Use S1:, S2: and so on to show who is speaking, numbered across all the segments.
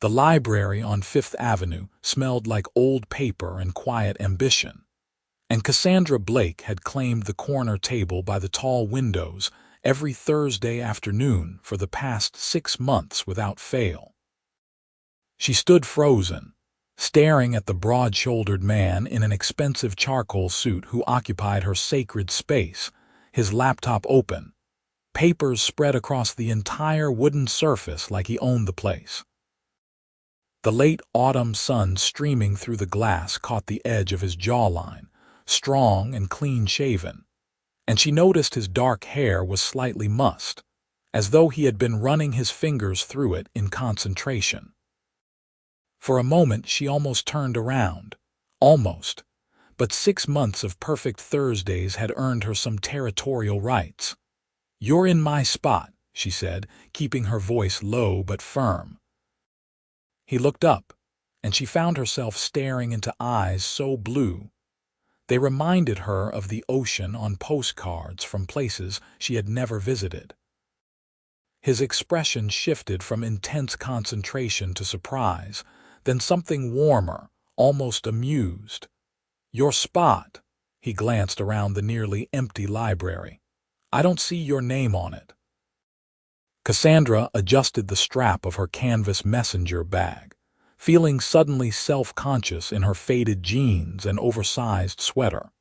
S1: The library on Fifth Avenue smelled like old paper and quiet ambition, and Cassandra Blake had claimed the corner table by the tall windows every Thursday afternoon for the past 6 months without fail. She stood frozen, staring at the broad-shouldered man in an expensive charcoal suit who occupied her sacred space, his laptop open, papers spread across the entire wooden surface like he owned the place. The late autumn sun streaming through the glass caught the edge of his jawline, strong and clean-shaven, and she noticed his dark hair was slightly mussed, as though he had been running his fingers through it in concentration. For a moment she almost turned around. Almost. But 6 months of perfect Thursdays had earned her some territorial rights. "You're in my spot," she said, keeping her voice low but firm. He looked up, and she found herself staring into eyes so blue. They reminded her of the ocean on postcards from places she had never visited. His expression shifted from intense concentration to surprise, then something warmer, almost amused. "Your spot." He glanced around the nearly empty library. "I don't see your name on it." Cassandra adjusted the strap of her canvas messenger bag, feeling suddenly self-conscious in her faded jeans and oversized sweater.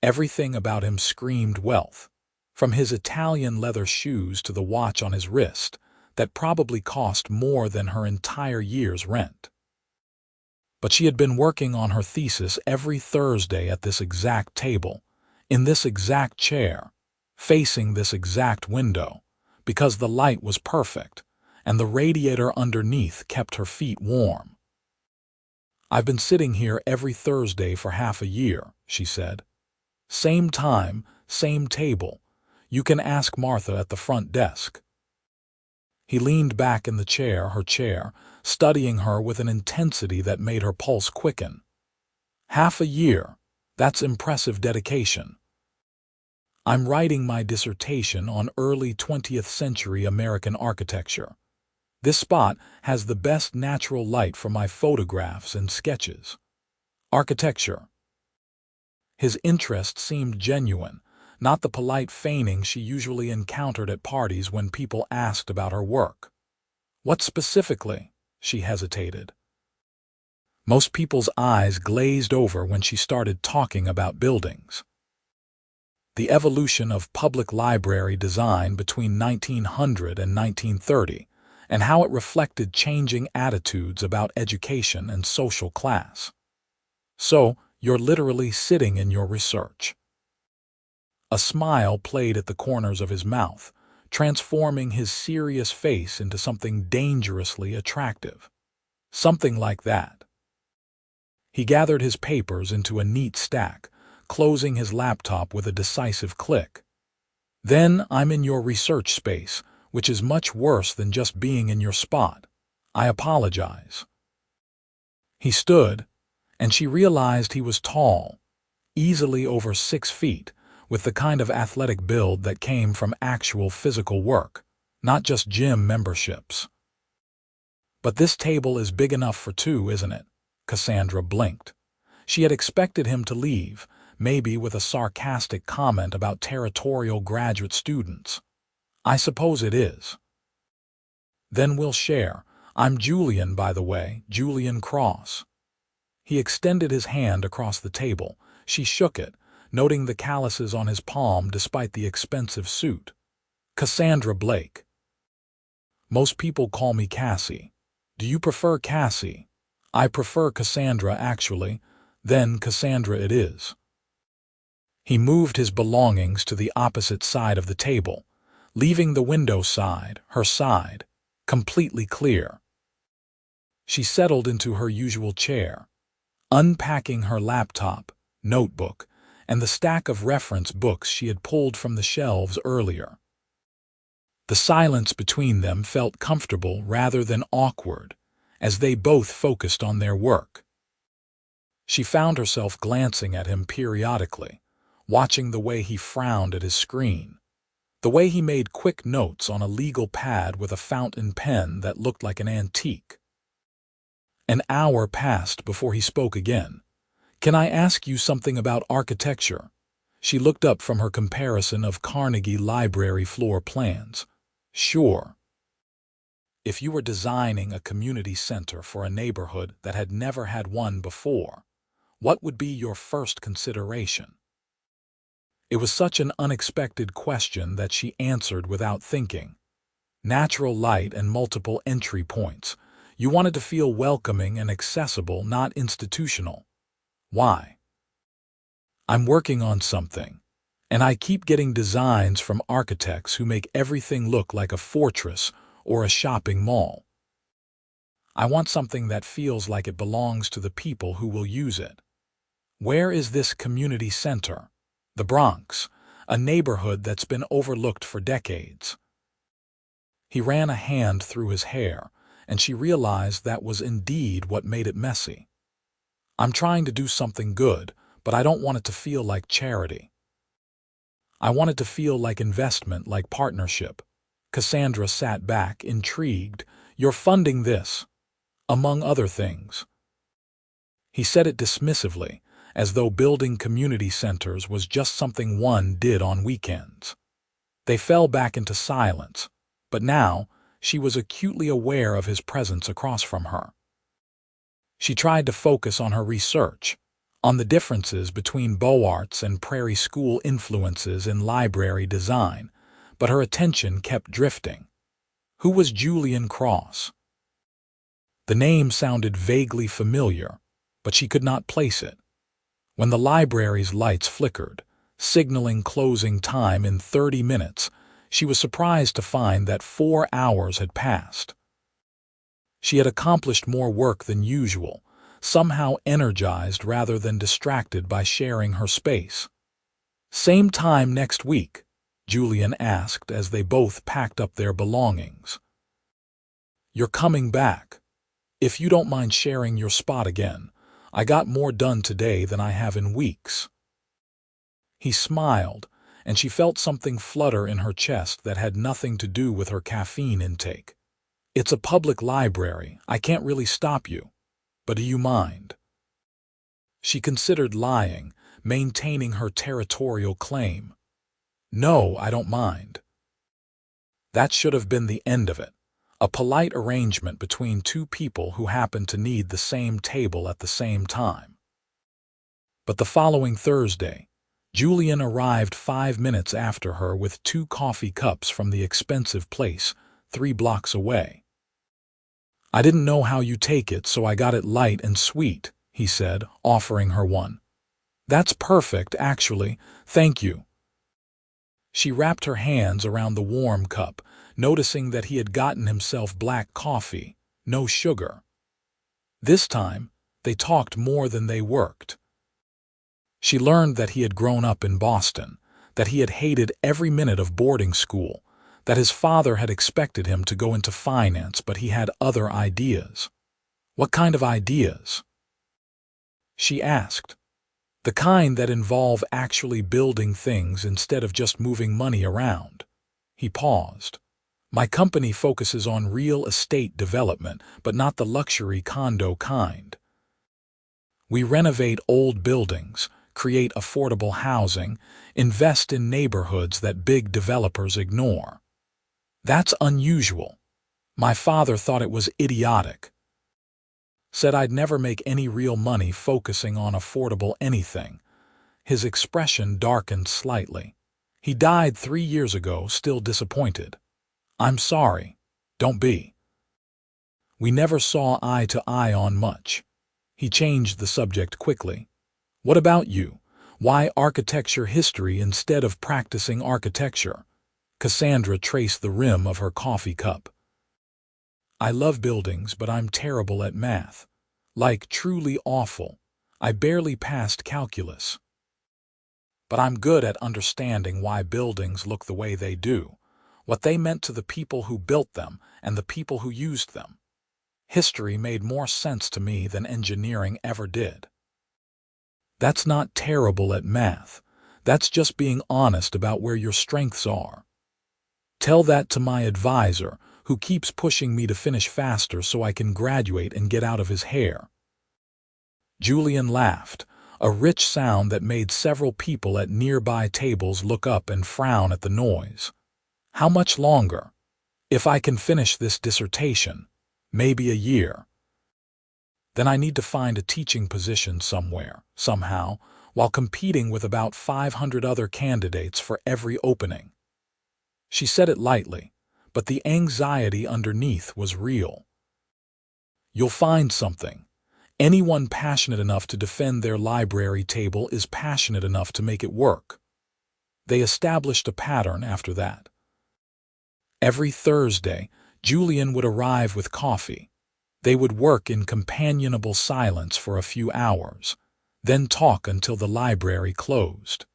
S1: Everything about him screamed wealth, from his Italian leather shoes to the watch on his wrist that probably cost more than her entire year's rent. But she had been working on her thesis every Thursday at this exact table, in this exact chair, facing this exact window, because the light was perfect, and the radiator underneath kept her feet warm. "I've been sitting here every Thursday for half a year," she said. "Same time, same table. You can ask Martha at the front desk." He leaned back in her chair, studying her with an intensity that made her pulse quicken. "Half a year, that's impressive dedication." "I'm writing my dissertation on early 20th century American architecture. This spot has the best natural light for my photographs and sketches." Architecture. His interest seemed genuine, not the polite feigning she usually encountered at parties when people asked about her work. "What specifically?" She hesitated. Most people's eyes glazed over when she started talking about buildings. The evolution of public library design between 1900 and 1930, and how it reflected changing attitudes about education and social class. "So, you're literally sitting in your research." A smile played at the corners of his mouth, transforming his serious face into something dangerously attractive. Something like that. He gathered his papers into a neat stack, closing his laptop with a decisive click. "Then I'm in your research space, which is much worse than just being in your spot. I apologize." He stood, and she realized he was tall, easily over 6 feet, with the kind of athletic build that came from actual physical work, not just gym memberships. "But this table is big enough for 2, isn't it?" Cassandra blinked. She had expected him to leave, maybe with a sarcastic comment about territorial graduate students. "I suppose it is." "Then we'll share. I'm Julian, by the way, Julian Cross." He extended his hand across the table. She shook it, noting the calluses on his palm despite the expensive suit. "Cassandra Blake." "Most people call me Cassie. Do you prefer Cassie?" "I prefer Cassandra, actually." "Then Cassandra it is." He moved his belongings to the opposite side of the table, leaving the window side, her side, completely clear. She settled into her usual chair, unpacking her laptop, notebook, and the stack of reference books she had pulled from the shelves earlier. The silence between them felt comfortable rather than awkward, as they both focused on their work. She found herself glancing at him periodically, watching the way he frowned at his screen. The way he made quick notes on a legal pad with a fountain pen that looked like an antique. An hour passed before he spoke again. "Can I ask you something about architecture?" She looked up from her comparison of Carnegie Library floor plans. "Sure." "If you were designing a community center for a neighborhood that had never had one before, what would be your first consideration?" It was such an unexpected question that she answered without thinking. "Natural light and multiple entry points. You wanted to feel welcoming and accessible, not institutional." "Why?" "I'm working on something, and I keep getting designs from architects who make everything look like a fortress or a shopping mall. I want something that feels like it belongs to the people who will use it." "Where is this community center?" "The Bronx, a neighborhood that's been overlooked for decades." He ran a hand through his hair, and she realized that was indeed what made it messy. "I'm trying to do something good, but I don't want it to feel like charity. I want it to feel like investment, like partnership." Cassandra sat back, intrigued. "You're funding this?" "Among other things." He said it dismissively, as though building community centers was just something one did on weekends. They fell back into silence, but now she was acutely aware of his presence across from her. She tried to focus on her research, on the differences between Beaux-Arts and Prairie School influences in library design, but her attention kept drifting. Who was Julian Cross? The name sounded vaguely familiar, but she could not place it. When the library's lights flickered, signaling closing time in 30 minutes, she was surprised to find that 4 hours had passed. She had accomplished more work than usual, somehow energized rather than distracted by sharing her space. "Same time next week?" Julian asked as they both packed up their belongings. "You're coming back. If you don't mind sharing your spot again. I got more done today than I have in weeks." He smiled, and she felt something flutter in her chest that had nothing to do with her caffeine intake. "It's a public library. I can't really stop you. But do you mind?" She considered lying, maintaining her territorial claim. "No, I don't mind." That should have been the end of it. A polite arrangement between two people who happened to need the same table at the same time. But the following Thursday, Julian arrived 5 minutes after her with 2 coffee cups from the expensive place 3 blocks away. "I didn't know how you take it, so I got it light and sweet," he said, offering her one. "That's perfect, actually. Thank you." She wrapped her hands around the warm cup, noticing that he had gotten himself black coffee, no sugar. This time, they talked more than they worked. She learned that he had grown up in Boston, that he had hated every minute of boarding school, that his father had expected him to go into finance, but he had other ideas. "What kind of ideas?" she asked. "The kind that involve actually building things instead of just moving money around." He paused. "My company focuses on real estate development, but not the luxury condo kind. We renovate old buildings, create affordable housing, invest in neighborhoods that big developers ignore." "That's unusual. My father thought it was idiotic. Said I'd never make any real money focusing on affordable anything." His expression darkened slightly. "He died 3 years ago, still disappointed." "I'm sorry. Don't be." "We never saw eye to eye on much." He changed the subject quickly. "What about you? Why architecture history instead of practicing architecture?" Cassandra traced the rim of her coffee cup. "I love buildings, but I'm terrible at math. Like, truly awful. I barely passed calculus. But I'm good at understanding why buildings look the way they do, what they meant to the people who built them and the people who used them. History made more sense to me than engineering ever did." "That's not terrible at math. That's just being honest about where your strengths are." Tell that to my advisor, who keeps pushing me to finish faster so I can graduate and get out of his hair." Julian laughed, a rich sound that made several people at nearby tables look up and frown at the noise. "How much longer? If I can finish this dissertation, maybe a year. Then I need to find a teaching position somewhere, somehow, while competing with about 500 other candidates for every opening." She said it lightly, but the anxiety underneath was real. "You'll find something. Anyone passionate enough to defend their library table is passionate enough to make it work." They established a pattern after that. Every Thursday, Julian would arrive with coffee. They would work in companionable silence for a few hours, then talk until the library closed.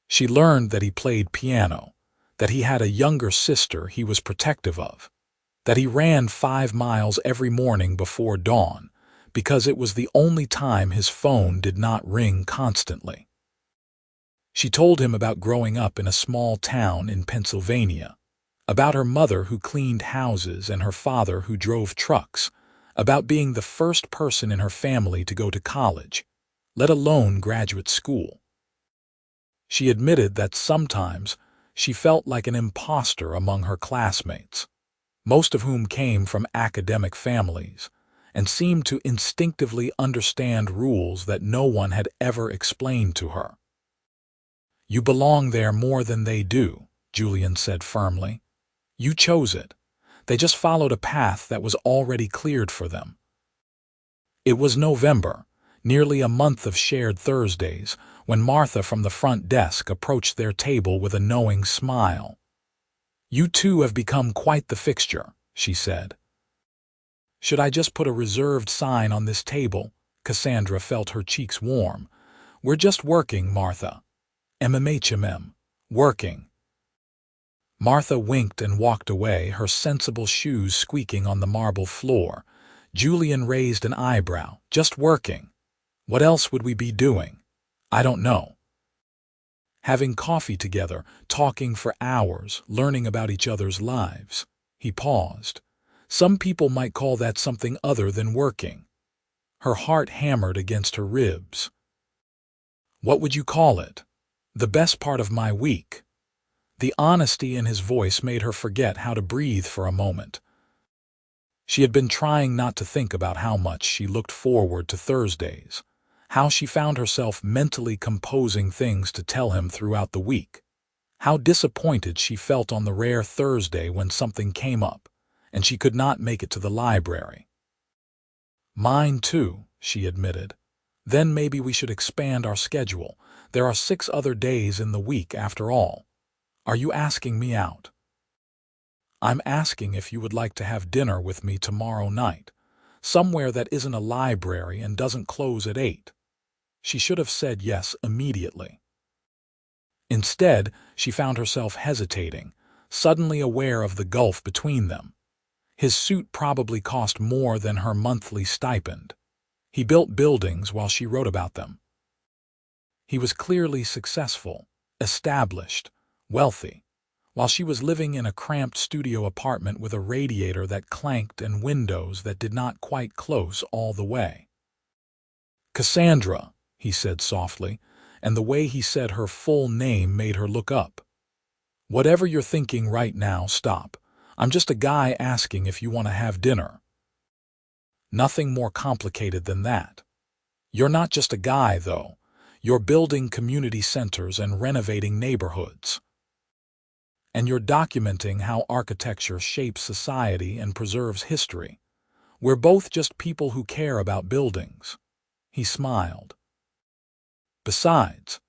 S1: She learned that he played piano, that he had a younger sister he was protective of, that he ran 5 miles every morning before dawn, because it was the only time his phone did not ring constantly. She told him about growing up in a small town in Pennsylvania, about her mother who cleaned houses and her father who drove trucks, about being the first person in her family to go to college, let alone graduate school. She admitted that sometimes she felt like an imposter among her classmates, most of whom came from academic families, and seemed to instinctively understand rules that no one had ever explained to her. "You belong there more than they do," Julian said firmly. "You chose it. They just followed a path that was already cleared for them." It was November, nearly a month of shared Thursdays, when Martha from the front desk approached their table with a knowing smile. "You two have become quite the fixture," she said. "Should I just put a reserved sign on this table?" Cassandra felt her cheeks warm. "We're just working, Martha. MMHMM. Working." Martha winked and walked away, her sensible shoes squeaking on the marble floor. Julian raised an eyebrow. "Just working? What else would we be doing? I don't know." Having coffee together, talking for hours, learning about each other's lives. He paused. "Some people might call that something other than working." Her heart hammered against her ribs. "What would you call it?" "The best part of my week." The honesty in his voice made her forget how to breathe for a moment. She had been trying not to think about how much she looked forward to Thursdays, how she found herself mentally composing things to tell him throughout the week, how disappointed she felt on the rare Thursday when something came up, and she could not make it to the library. "Mine too," she admitted. "Then maybe we should expand our schedule. There are 6 other days in the week after all. Are you asking me out?" "I'm asking if you would like to have dinner with me tomorrow night, somewhere that isn't a library and doesn't close at 8. She should have said yes immediately. Instead, she found herself hesitating, suddenly aware of the gulf between them. His suit probably cost more than her monthly stipend. He built buildings while she wrote about them. He was clearly successful, established, wealthy, while she was living in a cramped studio apartment with a radiator that clanked and windows that did not quite close all the way. "Cassandra," he said softly, and the way he said her full name made her look up. "Whatever you're thinking right now, stop. I'm just a guy asking if you want to have dinner." Nothing more complicated than that. You're not just a guy, though. You're building community centers and renovating neighborhoods. And you're documenting how architecture shapes society and preserves history. We're both just people who care about buildings." He smiled. "Besides,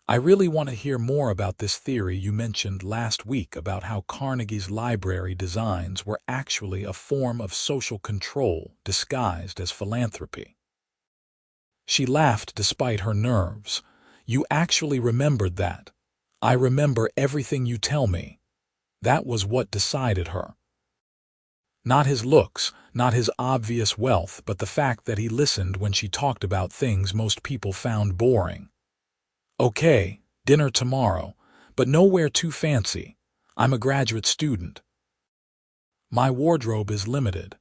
S1: I really want to hear more about this theory you mentioned last week about how Carnegie's library designs were actually a form of social control disguised as philanthropy." She laughed despite her nerves. "You actually remembered that. I remember everything you tell me." That was what decided her. Not his looks, not his obvious wealth, but the fact that he listened when she talked about things most people found boring. "Okay, dinner tomorrow, but nowhere too fancy. I'm a graduate student. My wardrobe is limited.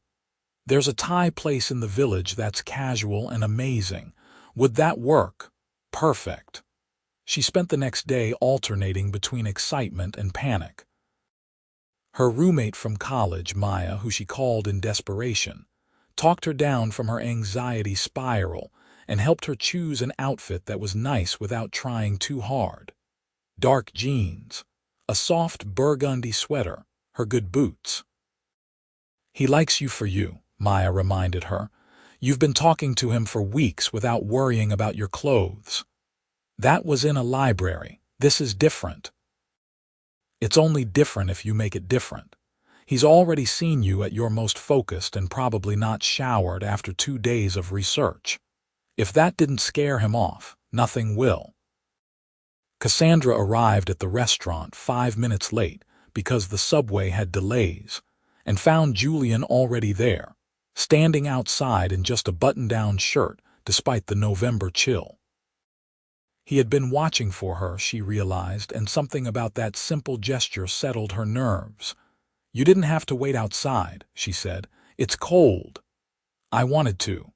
S1: There's a Thai place in the village that's casual and amazing. Would that work? Perfect. She spent the next day alternating between excitement and panic. Her roommate from college, Maya, who she called in desperation, talked her down from her anxiety spiral and helped her choose an outfit that was nice without trying too hard. Dark jeans, a soft burgundy sweater, her good boots. He likes you for you, Maya reminded her. You've been talking to him for weeks without worrying about your clothes. That was in a library. This is different. It's only different if you make it different. He's already seen you at your most focused and probably not showered after 2 days of research. If that didn't scare him off, nothing will. Cassandra arrived at the restaurant 5 minutes late because the subway had delays, and found Julian already there, standing outside in just a button-down shirt despite the November chill. He had been watching for her, she realized, and something about that simple gesture settled her nerves. You didn't have to wait outside, she said. It's cold. I wanted to.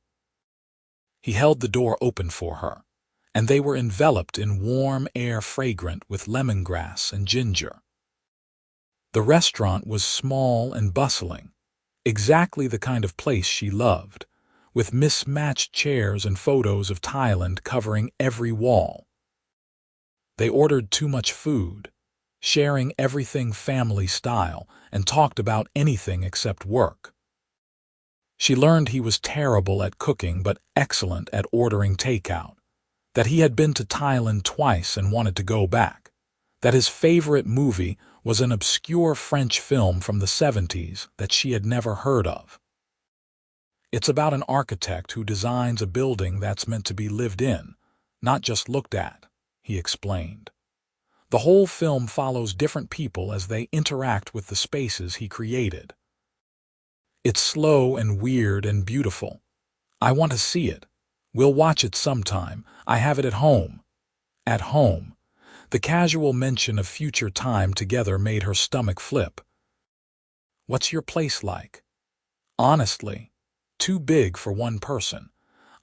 S1: He held the door open for her, and they were enveloped in warm air fragrant with lemongrass and ginger. The restaurant was small and bustling, exactly the kind of place she loved, with mismatched chairs and photos of Thailand covering every wall. They ordered too much food, sharing everything family style, and talked about anything except work. She learned he was terrible at cooking but excellent at ordering takeout, that he had been to Thailand twice and wanted to go back, that his favorite movie was an obscure French film from the 70s that she had never heard of. It's about an architect who designs a building that's meant to be lived in, not just looked at, he explained. The whole film follows different people as they interact with the spaces he created. It's slow and weird and beautiful. I want to see it. We'll watch it sometime. I have it at home. At home. The casual mention of future time together made her stomach flip. What's your place like? Honestly, too big for one person.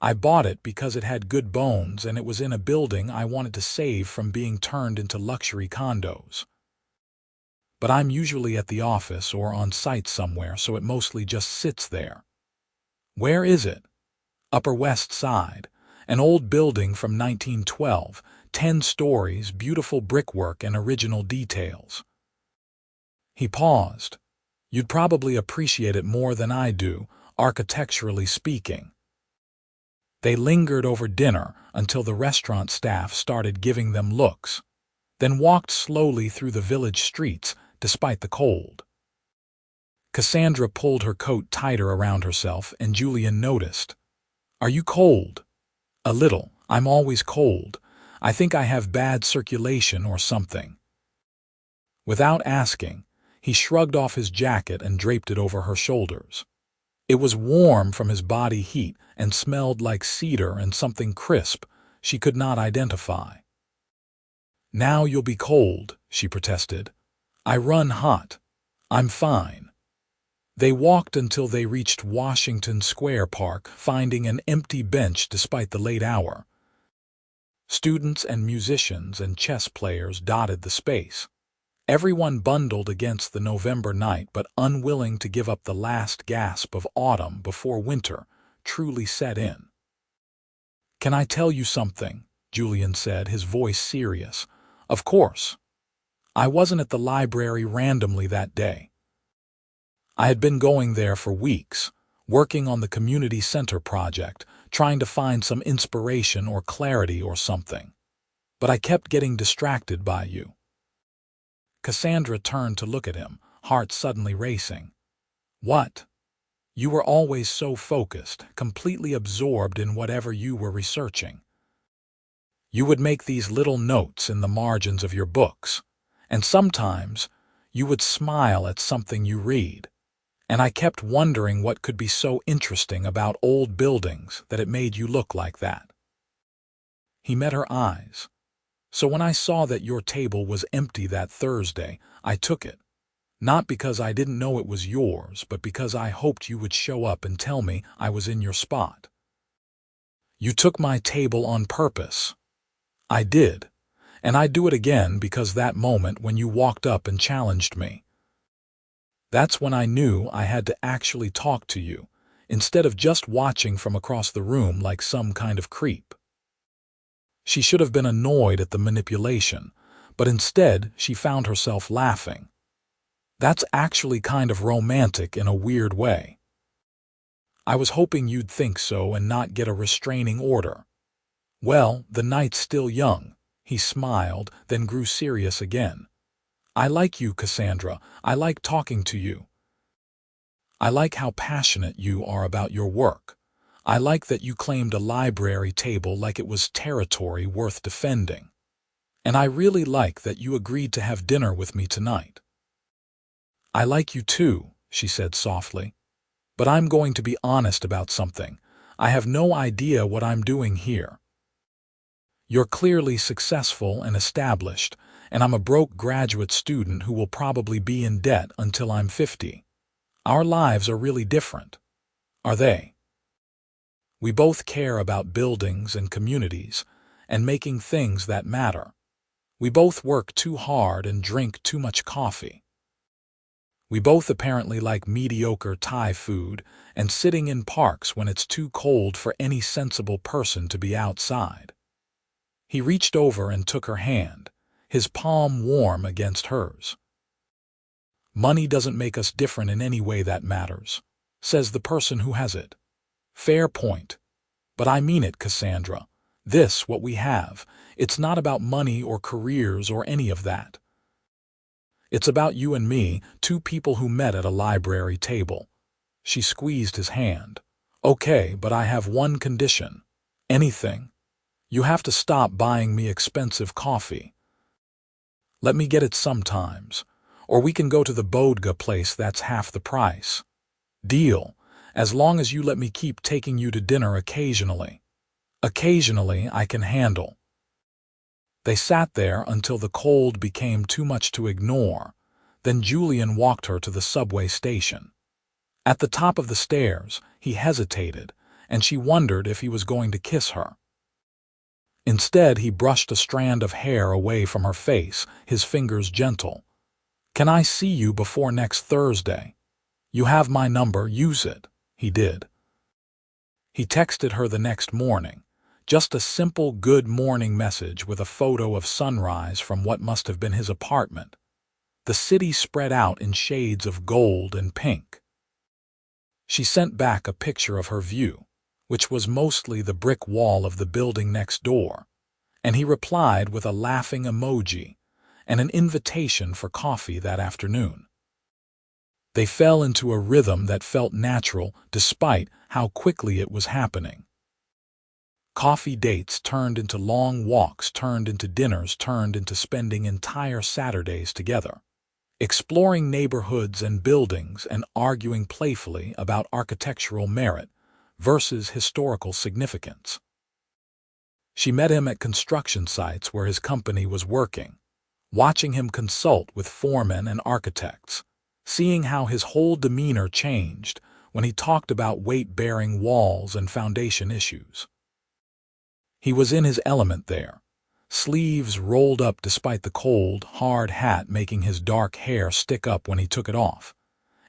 S1: I bought it because it had good bones and it was in a building I wanted to save from being turned into luxury condos. But I'm usually at the office or on site somewhere, so it mostly just sits there. Where is it? Upper West Side, an old building from 1912, 10 stories, beautiful brickwork and original details. He paused. You'd probably appreciate it more than I do, architecturally speaking. They lingered over dinner until the restaurant staff started giving them looks, then walked slowly through the village streets despite the cold. Cassandra pulled her coat tighter around herself and Julian noticed. Are you cold? A little. I'm always cold. I think I have bad circulation or something. Without asking, he shrugged off his jacket and draped it over her shoulders. It was warm from his body heat and smelled like cedar and something crisp she could not identify. Now you'll be cold, she protested. I run hot. I'm fine. They walked until they reached Washington Square Park, finding an empty bench despite the late hour. Students and musicians and chess players dotted the space. Everyone bundled against the November night but unwilling to give up the last gasp of autumn before winter truly set in. Can I tell you something? Julian said, his voice serious. Of course. I wasn't at the library randomly that day. I had been going there for weeks, working on the community center project, trying to find some inspiration or clarity or something. But I kept getting distracted by you. Cassandra turned to look at him, heart suddenly racing. What? You were always so focused, completely absorbed in whatever you were researching. You would make these little notes in the margins of your books, and sometimes you would smile at something you read. And I kept wondering what could be so interesting about old buildings that it made you look like that. He met her eyes. So when I saw that your table was empty that Thursday, I took it. Not because I didn't know it was yours, but because I hoped you would show up and tell me I was in your spot. You took my table on purpose. I did. And I'd do it again because that moment when you walked up and challenged me. That's when I knew I had to actually talk to you, instead of just watching from across the room like some kind of creep. She should have been annoyed at the manipulation, but instead she found herself laughing. That's actually kind of romantic in a weird way. I was hoping you'd think so and not get a restraining order. Well, the night's still young. He smiled, then grew serious again. I like you, Cassandra. I like talking to you. I like how passionate you are about your work. I like that you claimed a library table like it was territory worth defending. And I really like that you agreed to have dinner with me tonight. I like you too, she said softly. But I'm going to be honest about something. I have no idea what I'm doing here. You're clearly successful and established, and I'm a broke graduate student who will probably be in debt until I'm 50. Our lives are really different. Are they? We both care about buildings and communities, and making things that matter. We both work too hard and drink too much coffee. We both apparently like mediocre Thai food and sitting in parks when it's too cold for any sensible person to be outside. He reached over and took her hand, his palm warm against hers. Money doesn't make us different in any way that matters, says the person who has it. Fair point. But I mean it, Cassandra. This, what we have, it's not about money or careers or any of that. It's about you and me, two people who met at a library table. She squeezed his hand. Okay, but I have one condition. Anything. You have to stop buying me expensive coffee. Let me get it sometimes, or we can go to the bodega place that's half the price. Deal, as long as you let me keep taking you to dinner occasionally. Occasionally I can handle. They sat there until the cold became too much to ignore. Then Julian walked her to the subway station. At the top of the stairs, he hesitated, and she wondered if he was going to kiss her. Instead, he brushed a strand of hair away from her face, his fingers gentle. Can I see you before next Thursday? You have my number, use it. He did. He texted her the next morning. Just a simple good morning message with a photo of sunrise from what must have been his apartment. The city spread out in shades of gold and pink. She sent back a picture of her view, which was mostly the brick wall of the building next door, and he replied with a laughing emoji and an invitation for coffee that afternoon. They fell into a rhythm that felt natural despite how quickly it was happening. Coffee dates turned into long walks, turned into dinners, turned into spending entire Saturdays together, exploring neighborhoods and buildings and arguing playfully about architectural merit versus historical significance. She met him at construction sites where his company was working, watching him consult with foremen and architects, seeing how his whole demeanor changed when he talked about weight-bearing walls and foundation issues. He was in his element there, sleeves rolled up despite the cold, hard hat making his dark hair stick up when he took it off,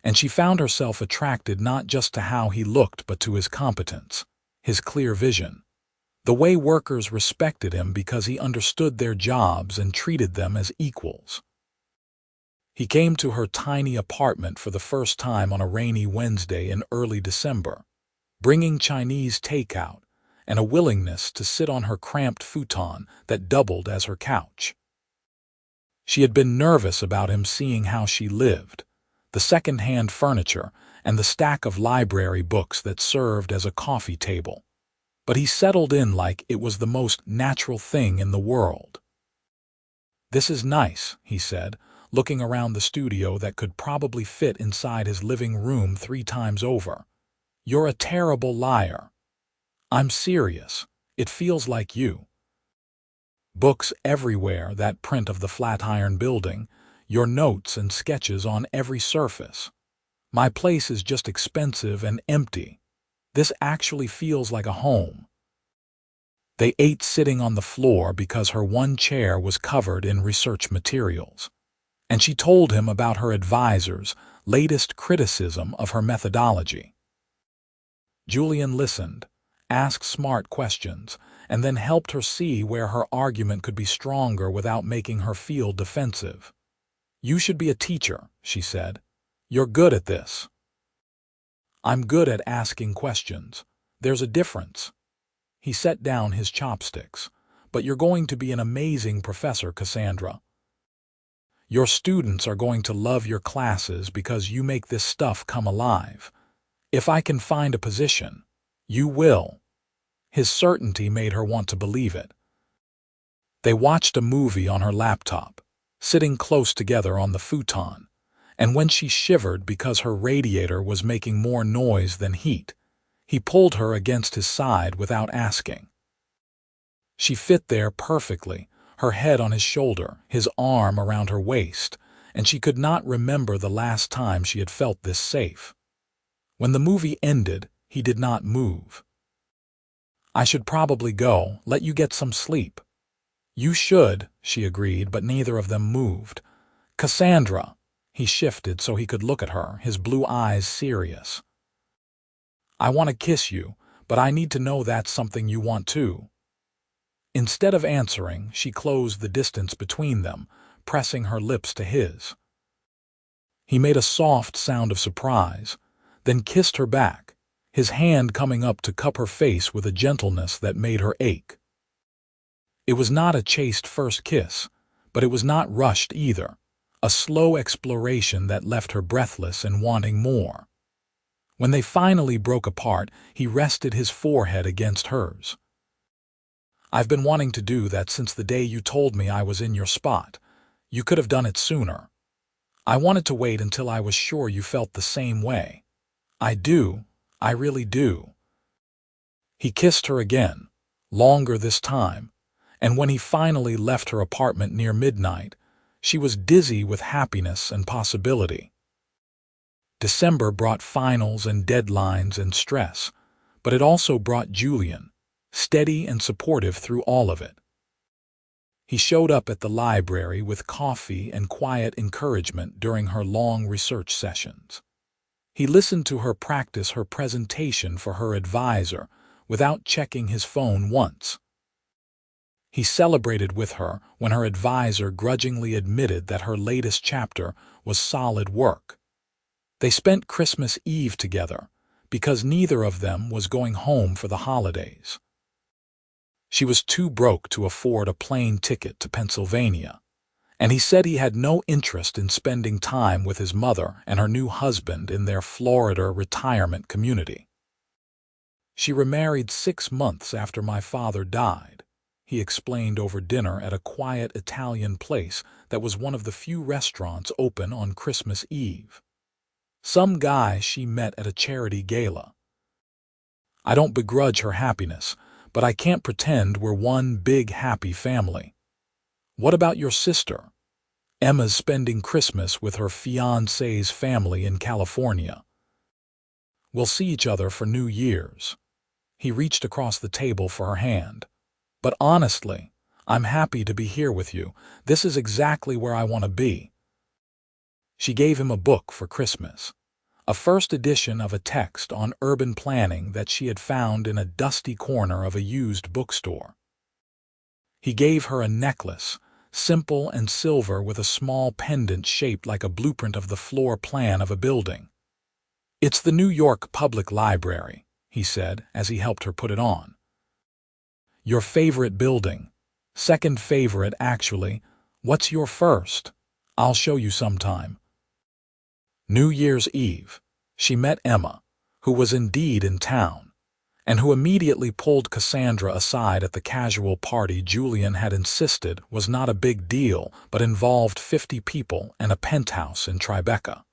S1: and she found herself attracted not just to how he looked but to his competence, his clear vision, the way workers respected him because he understood their jobs and treated them as equals. He came to her tiny apartment for the first time on a rainy Wednesday in early December, bringing Chinese takeout and a willingness to sit on her cramped futon that doubled as her couch. She had been nervous about him seeing how she lived, the second-hand furniture and the stack of library books that served as a coffee table. But he settled in like it was the most natural thing in the world. This is nice, he said, looking around the studio that could probably fit inside his living room 3 times over. You're a terrible liar. I'm serious. It feels like you. Books everywhere, that print of the Flatiron Building. your notes and sketches on every surface. My place is just expensive and empty. This actually feels like a home." They ate sitting on the floor because her one chair was covered in research materials, and she told him about her advisor's latest criticism of her methodology. Julian listened, asked smart questions, and then helped her see where her argument could be stronger without making her feel defensive. "You should be a teacher," she said. "You're good at this." "I'm good at asking questions. There's a difference." He set down his chopsticks. "But you're going to be an amazing professor, Cassandra. Your students are going to love your classes because you make this stuff come alive. If I can find a position, you will." His certainty made her want to believe it. They watched a movie on her laptop, sitting close together on the futon, and when she shivered because her radiator was making more noise than heat, he pulled her against his side without asking. She fit there perfectly, her head on his shoulder, his arm around her waist, and she could not remember the last time she had felt this safe. When the movie ended, he did not move. "I should probably go, let you get some sleep." "You should," she agreed, but neither of them moved. "Cassandra," he shifted so he could look at her, his blue eyes serious. "I want to kiss you, but I need to know that's something you want too." Instead of answering, she closed the distance between them, pressing her lips to his. He made a soft sound of surprise, then kissed her back, his hand coming up to cup her face with a gentleness that made her ache. It was not a chaste first kiss, but it was not rushed either, a slow exploration that left her breathless and wanting more. When they finally broke apart, he rested his forehead against hers. "I've been wanting to do that since the day you told me I was in your spot. You could have done it sooner. I wanted to wait until I was sure you felt the same way. I do, I really do." He kissed her again, longer this time, and when he finally left her apartment near midnight, she was dizzy with happiness and possibility. December brought finals and deadlines and stress, but it also brought Julian, steady and supportive through all of it. He showed up at the library with coffee and quiet encouragement during her long research sessions. He listened to her practice her presentation for her advisor without checking his phone once. He celebrated with her when her advisor grudgingly admitted that her latest chapter was solid work. They spent Christmas Eve together because neither of them was going home for the holidays. She was too broke to afford a plane ticket to Pennsylvania, and he said he had no interest in spending time with his mother and her new husband in their Florida retirement community. "She remarried 6 months after my father died," he explained over dinner at a quiet Italian place that was one of the few restaurants open on Christmas Eve. "Some guy she met at a charity gala. I don't begrudge her happiness, but I can't pretend we're one big happy family." "What about your sister?" "Emma's spending Christmas with her fiancé's family in California. We'll see each other for New Year's." He reached across the table for her hand. "But honestly, I'm happy to be here with you. This is exactly where I want to be." She gave him a book for Christmas, a first edition of a text on urban planning that she had found in a dusty corner of a used bookstore. He gave her a necklace, simple and silver with a small pendant shaped like a blueprint of the floor plan of a building. "It's the New York Public Library," he said as he helped her put it on. "Your favorite building?" "Second favorite, actually. What's your first?" "I'll show you sometime." New Year's Eve, she met Emma, who was indeed in town, and who immediately pulled Cassandra aside at the casual party Julian had insisted was not a big deal but involved 50 people and a penthouse in Tribeca.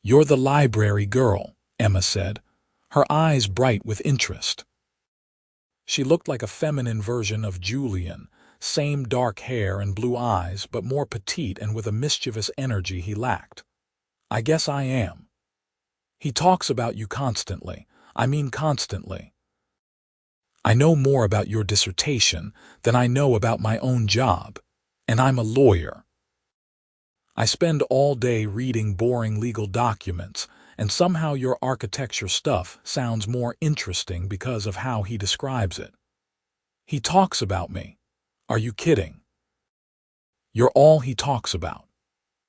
S1: "You're the library girl," Emma said, her eyes bright with interest. She looked like a feminine version of Julian, same dark hair and blue eyes, but more petite and with a mischievous energy he lacked. "I guess I am. He talks about you constantly. I mean constantly. I know more about your dissertation than I know about my own job, and I'm a lawyer. I spend all day reading boring legal documents, and somehow your architecture stuff sounds more interesting because of how he describes it. He talks about me. Are you kidding? You're all he talks about.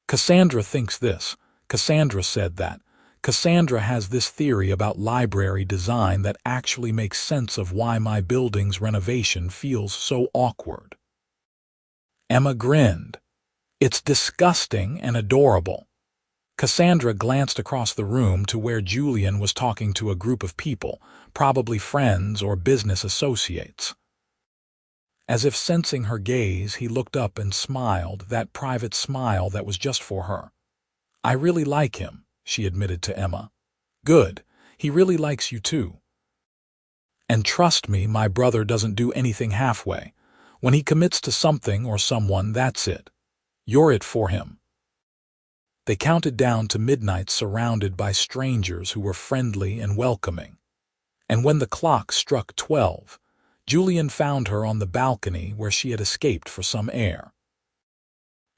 S1: Cassandra thinks this. Cassandra said that. Cassandra has this theory about library design that actually makes sense of why my building's renovation feels so awkward." Emma grinned. "It's disgusting and adorable." Cassandra glanced across the room to where Julian was talking to a group of people, probably friends or business associates. As if sensing her gaze, he looked up and smiled, that private smile that was just for her. "I really like him," she admitted to Emma. "Good. He really likes you too. And trust me, my brother doesn't do anything halfway. When he commits to something or someone, that's it. You're it for him." They counted down to midnight surrounded by strangers who were friendly and welcoming. And when the clock struck 12, Julian found her on the balcony where she had escaped for some air.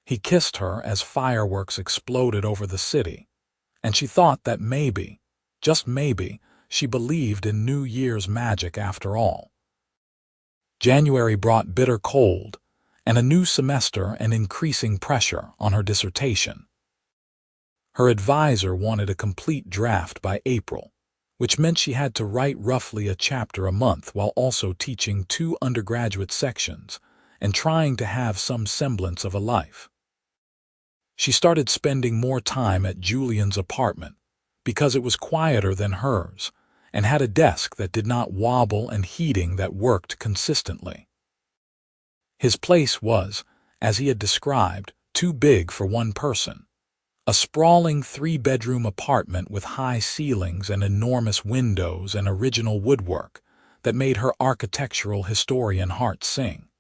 S1: He kissed her as fireworks exploded over the city, and she thought that maybe, just maybe, she believed in New Year's magic after all. January brought bitter cold, and a new semester and increasing pressure on her dissertation. Her advisor wanted a complete draft by April, which meant she had to write roughly a chapter a month while also teaching 2 undergraduate sections and trying to have some semblance of a life. She started spending more time at Julian's apartment because it was quieter than hers and had a desk that did not wobble and heating that worked consistently. His place was, as he had described, too big for one person. A sprawling 3-bedroom apartment with high ceilings and enormous windows and original woodwork that made her architectural historian heart sing.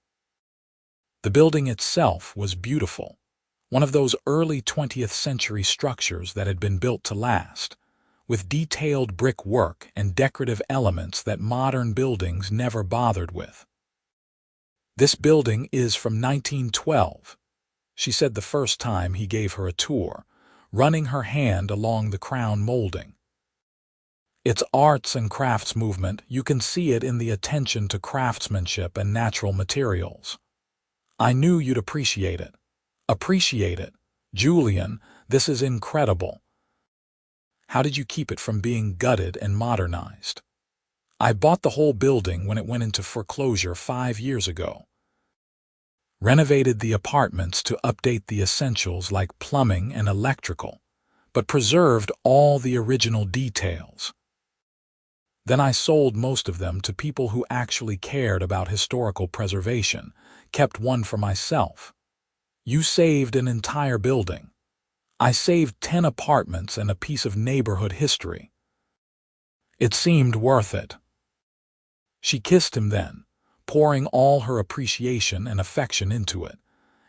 S1: The building itself was beautiful, one of those early 20th century structures that had been built to last, with detailed brick work and decorative elements that modern buildings never bothered with. "This building is from 1912, she said the first time he gave her a tour, running her hand along the crown molding. "It's arts and crafts movement. You can see it in the attention to craftsmanship and natural materials. I knew you'd appreciate it." "Appreciate it? Julian, this is incredible. How did you keep it from being gutted and modernized?" "I bought the whole building when it went into foreclosure 5 years ago. Renovated the apartments to update the essentials like plumbing and electrical, but preserved all the original details. Then I sold most of them to people who actually cared about historical preservation, kept one for myself. You saved an entire building. I saved 10 apartments and a piece of neighborhood history. It seemed worth it." She kissed him then, pouring all her appreciation and affection into it,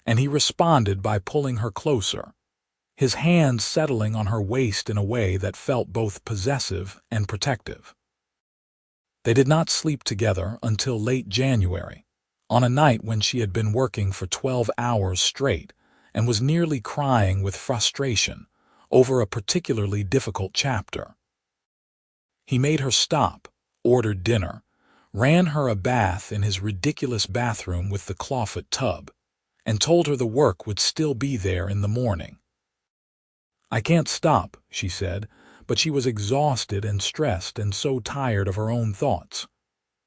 S1: and he responded by pulling her closer, his hands settling on her waist in a way that felt both possessive and protective. They did not sleep together until late January, on a night when she had been working for 12 hours straight and was nearly crying with frustration over a particularly difficult chapter. He made her stop, ordered dinner, ran her a bath in his ridiculous bathroom with the clawfoot tub, and told her the work would still be there in the morning. "I can't stop," she said, but she was exhausted and stressed and so tired of her own thoughts.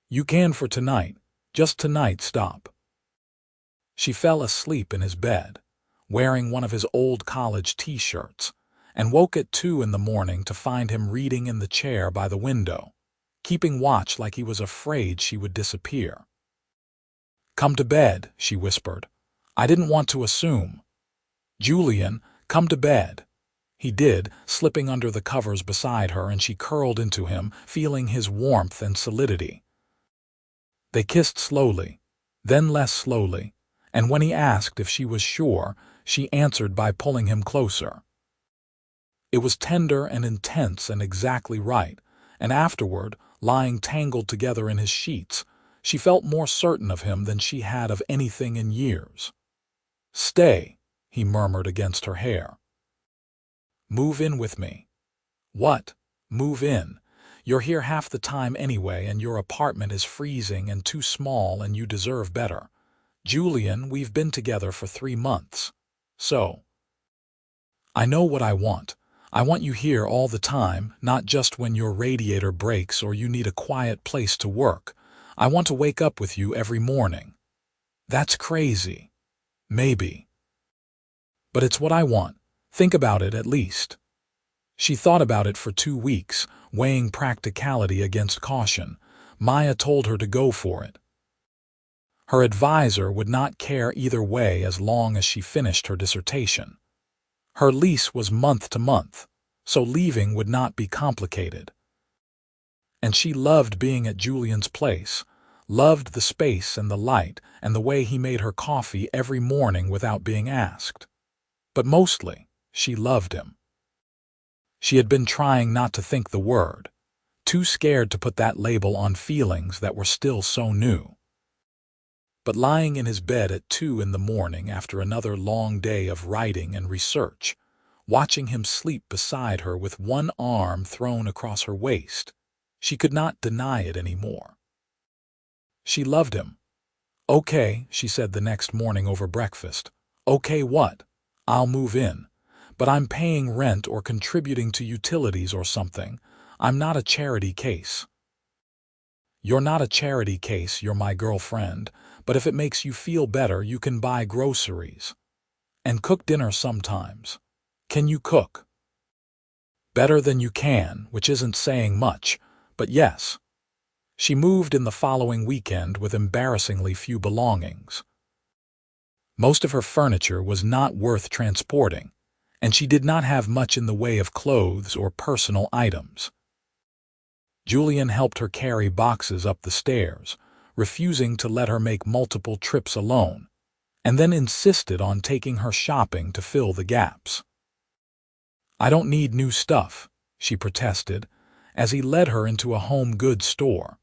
S1: "You can for tonight, just tonight stop." She fell asleep in his bed, wearing one of his old college t-shirts, and woke at 2 in the morning to find him reading in the chair by the window, keeping watch like he was afraid she would disappear. "Come to bed," she whispered. "I didn't want to assume." "Julian, come to bed." He did, slipping under the covers beside her, and she curled into him, feeling his warmth and solidity. They kissed slowly, then less slowly, and when he asked if she was sure, she answered by pulling him closer. It was tender and intense and exactly right, and afterward, lying tangled together in his sheets, she felt more certain of him than she had of anything in years. "Stay," he murmured against her hair. "Move in with me." "What? Move in? You're here half the time anyway, and your apartment is freezing and too small, and you deserve better. Julian, we've been together for 3 months. So, I know what I want. I want you here all the time, not just when your radiator breaks or you need a quiet place to work. I want to wake up with you every morning." "That's crazy." "Maybe. But it's what I want. Think about it at least." She thought about it for 2 weeks, weighing practicality against caution. Maya told her to go for it. Her advisor would not care either way as long as she finished her dissertation. Her lease was month to month, so leaving would not be complicated. And she loved being at Julian's place, loved the space and the light and the way he made her coffee every morning without being asked. But mostly, she loved him. She had been trying not to think the word, too scared to put that label on feelings that were still so new. But lying in his bed at 2 in the morning after another long day of writing and research, watching him sleep beside her with one arm thrown across her waist, she could not deny it anymore. She loved him. "Okay," she said the next morning over breakfast. "Okay what? I'll move in. But I'm paying rent or contributing to utilities or something. I'm not a charity case." "You're not a charity case, you're my girlfriend, but if it makes you feel better, you can buy groceries. And cook dinner sometimes. Can you cook?" "Better than you can, which isn't saying much, but yes." She moved in the following weekend with embarrassingly few belongings. Most of her furniture was not worth transporting, and she did not have much in the way of clothes or personal items. Julian helped her carry boxes up the stairs, refusing to let her make multiple trips alone, and then insisted on taking her shopping to fill the gaps. "I don't need new stuff," she protested, as he led her into a home goods store.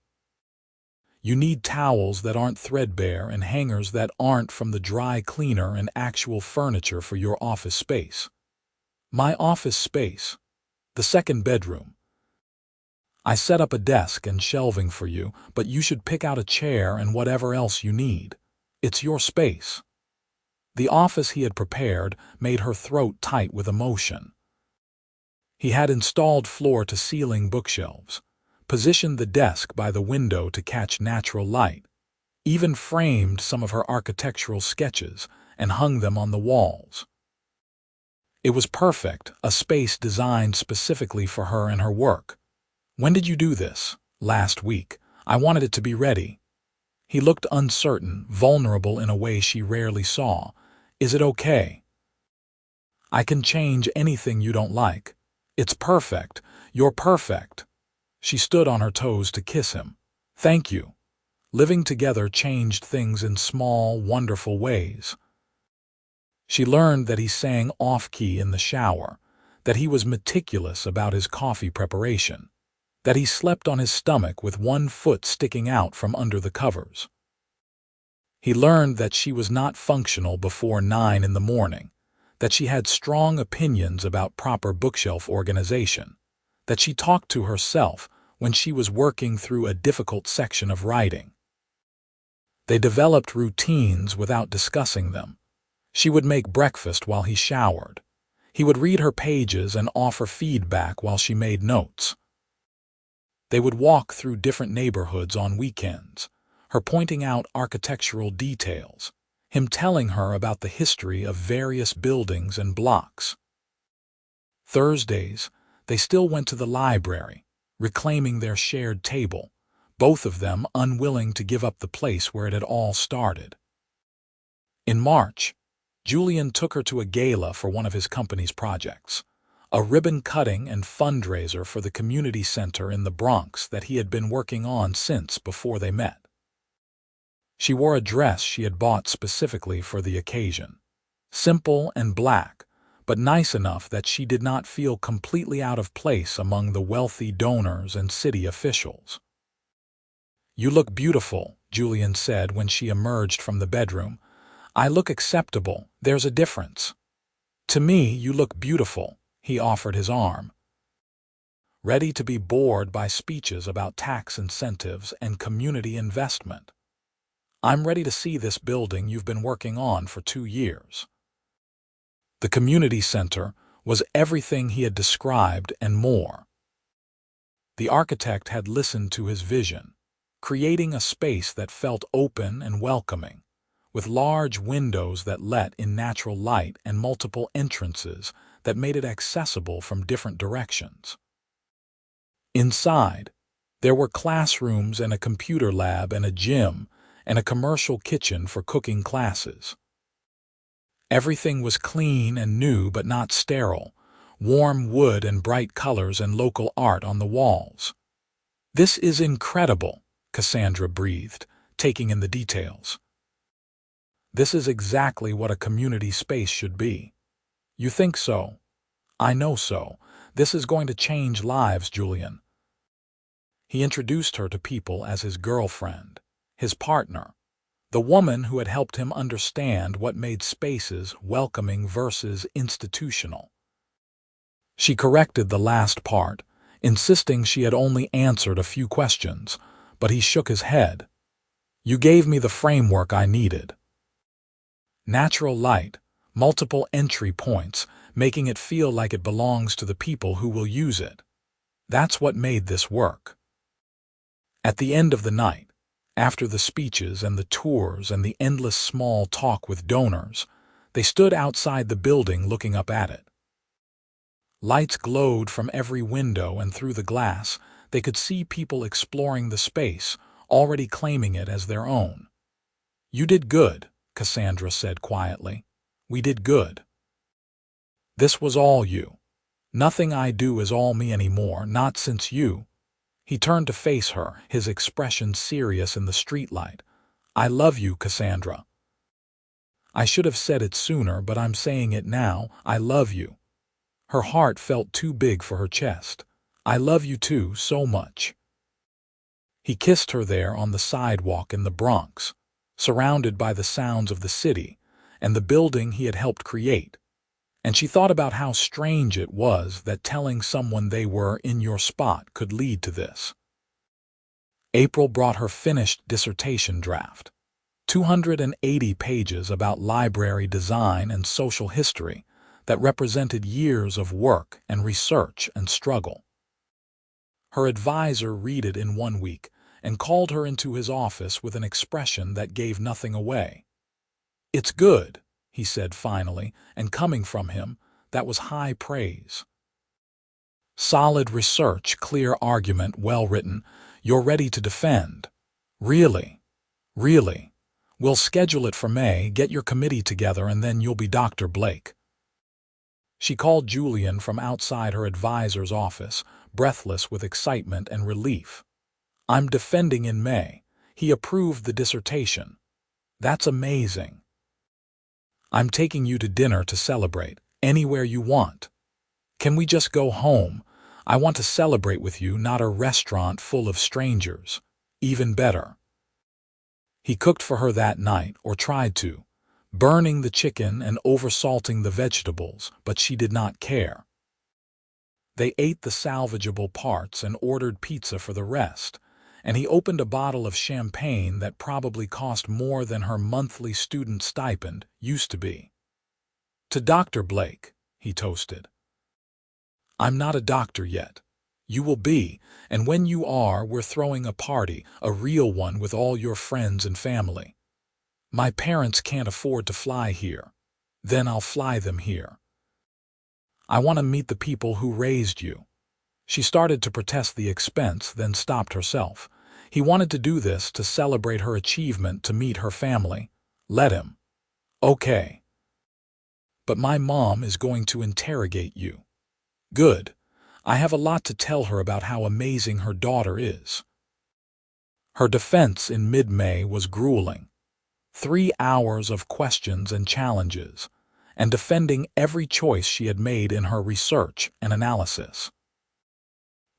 S1: "You need towels that aren't threadbare and hangers that aren't from the dry cleaner and actual furniture for your office space." "My office space? The second bedroom. I set up a desk and shelving for you, but you should pick out a chair and whatever else you need. It's your space." The office he had prepared made her throat tight with emotion. He had installed floor-to-ceiling bookshelves, positioned the desk by the window to catch natural light, even framed some of her architectural sketches and hung them on the walls. It was perfect, a space designed specifically for her and her work. "When did you do this?" "Last week. I wanted it to be ready." He looked uncertain, vulnerable in a way she rarely saw. "Is it okay?" "I can change anything you don't like." "It's perfect. You're perfect." She stood on her toes to kiss him. "Thank you." Living together changed things in small, wonderful ways. She learned that he sang off-key in the shower, that he was meticulous about his coffee preparation, that he slept on his stomach with one foot sticking out from under the covers. He learned that she was not functional before 9 in the morning, that she had strong opinions about proper bookshelf organization, that she talked to herself when she was working through a difficult section of writing. They developed routines without discussing them. She would make breakfast while he showered. He would read her pages and offer feedback while she made notes. They would walk through different neighborhoods on weekends, her pointing out architectural details, him telling her about the history of various buildings and blocks. Thursdays, they still went to the library, reclaiming their shared table, both of them unwilling to give up the place where it had all started. In March, Julian took her to a gala for one of his company's projects, a ribbon-cutting and fundraiser for the community center in the Bronx that he had been working on since before they met. She wore a dress she had bought specifically for the occasion. Simple and black, but nice enough that she did not feel completely out of place among the wealthy donors and city officials. "You look beautiful," Julian said when she emerged from the bedroom. "I look acceptable. There's a difference." "To me, you look beautiful," he offered his arm. Ready to be bored by speeches about tax incentives and community investment. "I'm ready to see this building you've been working on for 2 years." The community center was everything he had described and more. The architect had listened to his vision, creating a space that felt open and welcoming, with large windows that let in natural light and multiple entrances that made it accessible from different directions. Inside, there were classrooms and a computer lab and a gym and a commercial kitchen for cooking classes. Everything was clean and new but not sterile, warm wood and bright colors and local art on the walls. "This is incredible," Cassandra breathed, taking in the details. "This is exactly what a community space should be." "You think so?" "I know so. This is going to change lives, Julian." He introduced her to people as his girlfriend, his partner, the woman who had helped him understand what made spaces welcoming versus institutional. She corrected the last part, insisting she had only answered a few questions, but he shook his head. "You gave me the framework I needed." Natural light, multiple entry points, making it feel like it belongs to the people who will use it. That's what made this work. At the end of the night, after the speeches and the tours and the endless small talk with donors, they stood outside the building looking up at it. Lights glowed from every window, and through the glass, they could see people exploring the space, already claiming it as their own. "You did good," Cassandra said quietly. "We did good. This was all you. Nothing I do is all me anymore, not since you." He turned to face her, his expression serious in the streetlight. "I love you, Cassandra. I should have said it sooner, but I'm saying it now. I love you." Her heart felt too big for her chest. "I love you too, so much." He kissed her there on the sidewalk in the Bronx, surrounded by the sounds of the city and the building he had helped create. And she thought about how strange it was that telling someone they were in your spot could lead to this. April brought her finished dissertation draft, 280 pages about library design and social history that represented years of work and research and struggle. Her advisor read it in 1 week and called her into his office with an expression that gave nothing away. "It's good," he said finally, and coming from him, that was high praise. "Solid research, clear argument, well written. You're ready to defend." "Really? Really? We'll schedule it for May, get your committee together, and then you'll be Dr. Blake." She called Julian from outside her advisor's office, breathless with excitement and relief. "I'm defending in May. He approved the dissertation." "That's amazing." "I'm taking you to dinner to celebrate, anywhere you want." "Can we just go home? I want to celebrate with you, not a restaurant full of strangers." "Even better." He cooked for her that night, or tried to, burning the chicken and oversalting the vegetables, but she did not care. They ate the salvageable parts and ordered pizza for the rest, and he opened a bottle of champagne that probably cost more than her monthly student stipend used to be. "To Dr. Blake," he toasted. "I'm not a doctor yet. You will be, and when you are, we're throwing a party, a real one with all your friends and family. My parents can't afford to fly here. Then I'll fly them here. I want to meet the people who raised you." She started to protest the expense, then stopped herself. He wanted to do this to celebrate her achievement, to meet her family. Let him. "Okay. But my mom is going to interrogate you." "Good. I have a lot to tell her about how amazing her daughter is." Her defense in mid-May was grueling. 3 hours of questions and challenges, and defending every choice she had made in her research and analysis.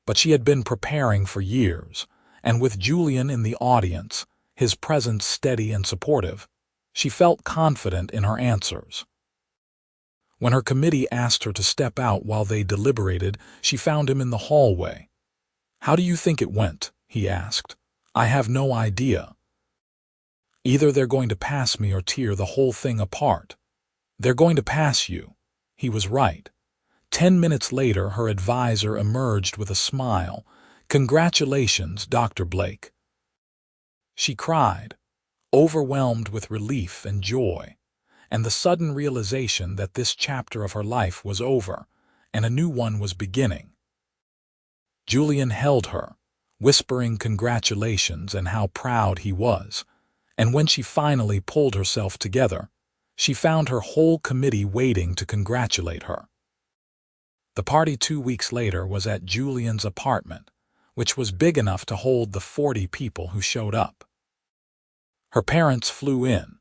S1: But she had been preparing for years, and with Julian in the audience, his presence steady and supportive, she felt confident in her answers. When her committee asked her to step out while they deliberated, she found him in the hallway. "How do you think it went?" he asked. "I have no idea. Either they're going to pass me or tear the whole thing apart." "They're going to pass you." He was right. 10 minutes later, her advisor emerged with a smile. "Congratulations, Dr. Blake." She cried, overwhelmed with relief and joy, and the sudden realization that this chapter of her life was over, and a new one was beginning. Julian held her, whispering congratulations and how proud he was, and when she finally pulled herself together, she found her whole committee waiting to congratulate her. The party 2 weeks later was at Julian's apartment, which was big enough to hold the 40 people who showed up. Her parents flew in,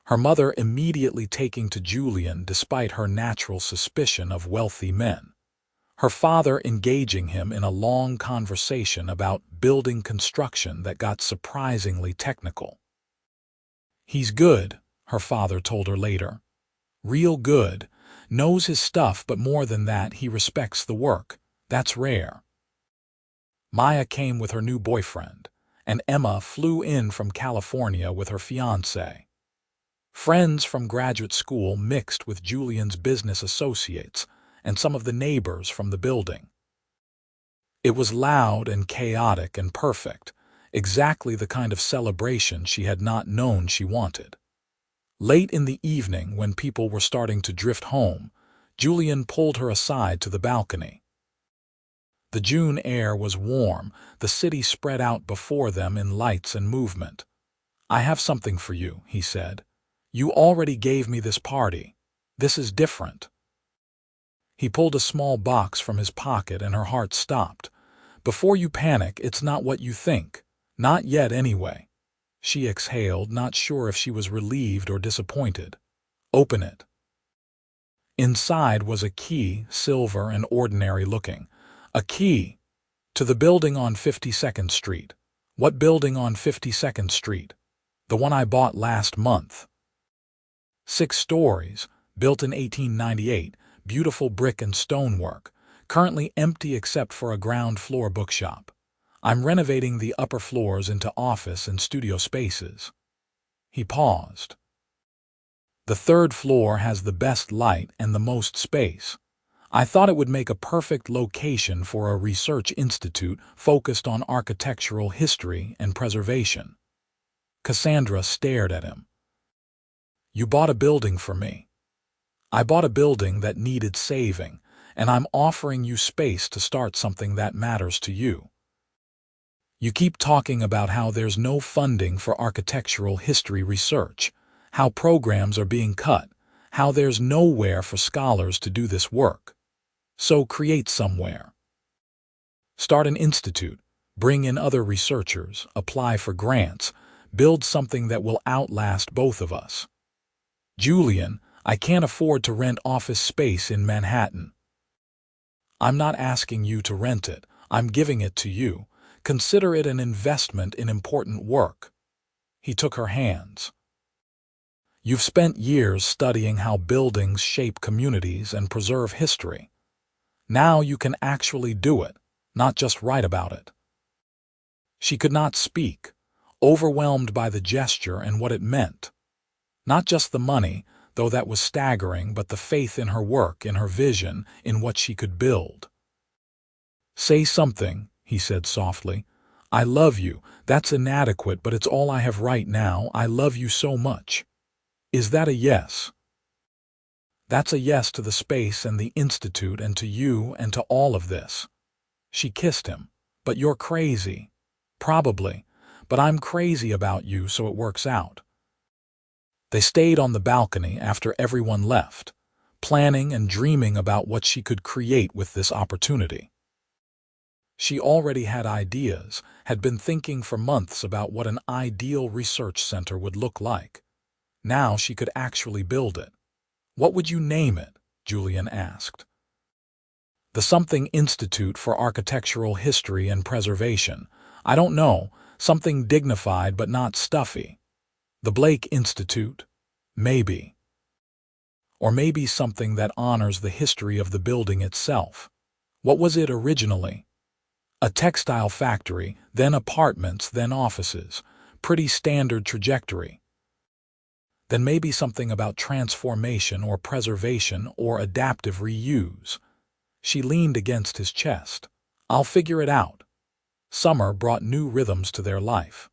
S1: her mother immediately taking to Julian despite her natural suspicion of wealthy men, her father engaging him in a long conversation about building construction that got surprisingly technical. "He's good," her father told her later. "Real good. Knows his stuff, but more than that, he respects the work. That's rare." Maya came with her new boyfriend, and Emma flew in from California with her fiancé. Friends from graduate school mixed with Julian's business associates and some of the neighbors from the building. It was loud and chaotic and perfect, exactly the kind of celebration she had not known she wanted. Late in the evening, when people were starting to drift home, Julian pulled her aside to the balcony. The June air was warm, the city spread out before them in lights and movement. "I have something for you," he said. "You already gave me this party. This is different." He pulled a small box from his pocket and her heart stopped. "Before you panic, it's not what you think. Not yet, anyway." She exhaled, not sure if she was relieved or disappointed. "Open it." Inside was a key, silver and ordinary looking. A key to the building on 52nd Street. "What building on 52nd Street?" "The one I bought last month." 6 stories, built in 1898, beautiful brick and stonework, currently empty except for a ground floor bookshop. "I'm renovating the upper floors into office and studio spaces." He paused. "The 3rd floor has the best light and the most space. I thought it would make a perfect location for a research institute focused on architectural history and preservation." Cassandra stared at him. "You bought a building for me." "I bought a building that needed saving, and I'm offering you space to start something that matters to you. You keep talking about how there's no funding for architectural history research, how programs are being cut, how there's nowhere for scholars to do this work. So create somewhere. Start an institute, bring in other researchers, apply for grants, build something that will outlast both of us." "Julian, I can't afford to rent office space in Manhattan." "I'm not asking you to rent it, I'm giving it to you. Consider it an investment in important work." He took her hands. "You've spent years studying how buildings shape communities and preserve history. Now you can actually do it, not just write about it." She could not speak, overwhelmed by the gesture and what it meant. Not just the money, though that was staggering, but the faith in her work, in her vision, in what she could build. "Say something," he said softly. "I love you. That's inadequate, but it's all I have right now. I love you so much." "Is that a yes?" "That's a yes to the space and the institute and to you and to all of this." She kissed him. "But you're crazy." "Probably. But I'm crazy about you, so it works out." They stayed on the balcony after everyone left, planning and dreaming about what she could create with this opportunity. She already had ideas, had been thinking for months about what an ideal research center would look like. Now she could actually build it. "What would you name it?" Julian asked. "The Something Institute for Architectural History and Preservation. I don't know, something dignified but not stuffy. The Blake Institute? Maybe. Or maybe something that honors the history of the building itself. What was it originally? A textile factory, then apartments, then offices. Pretty standard trajectory. Then maybe something about transformation or preservation or adaptive reuse." She leaned against his chest. "I'll figure it out." Summer brought new rhythms to their life.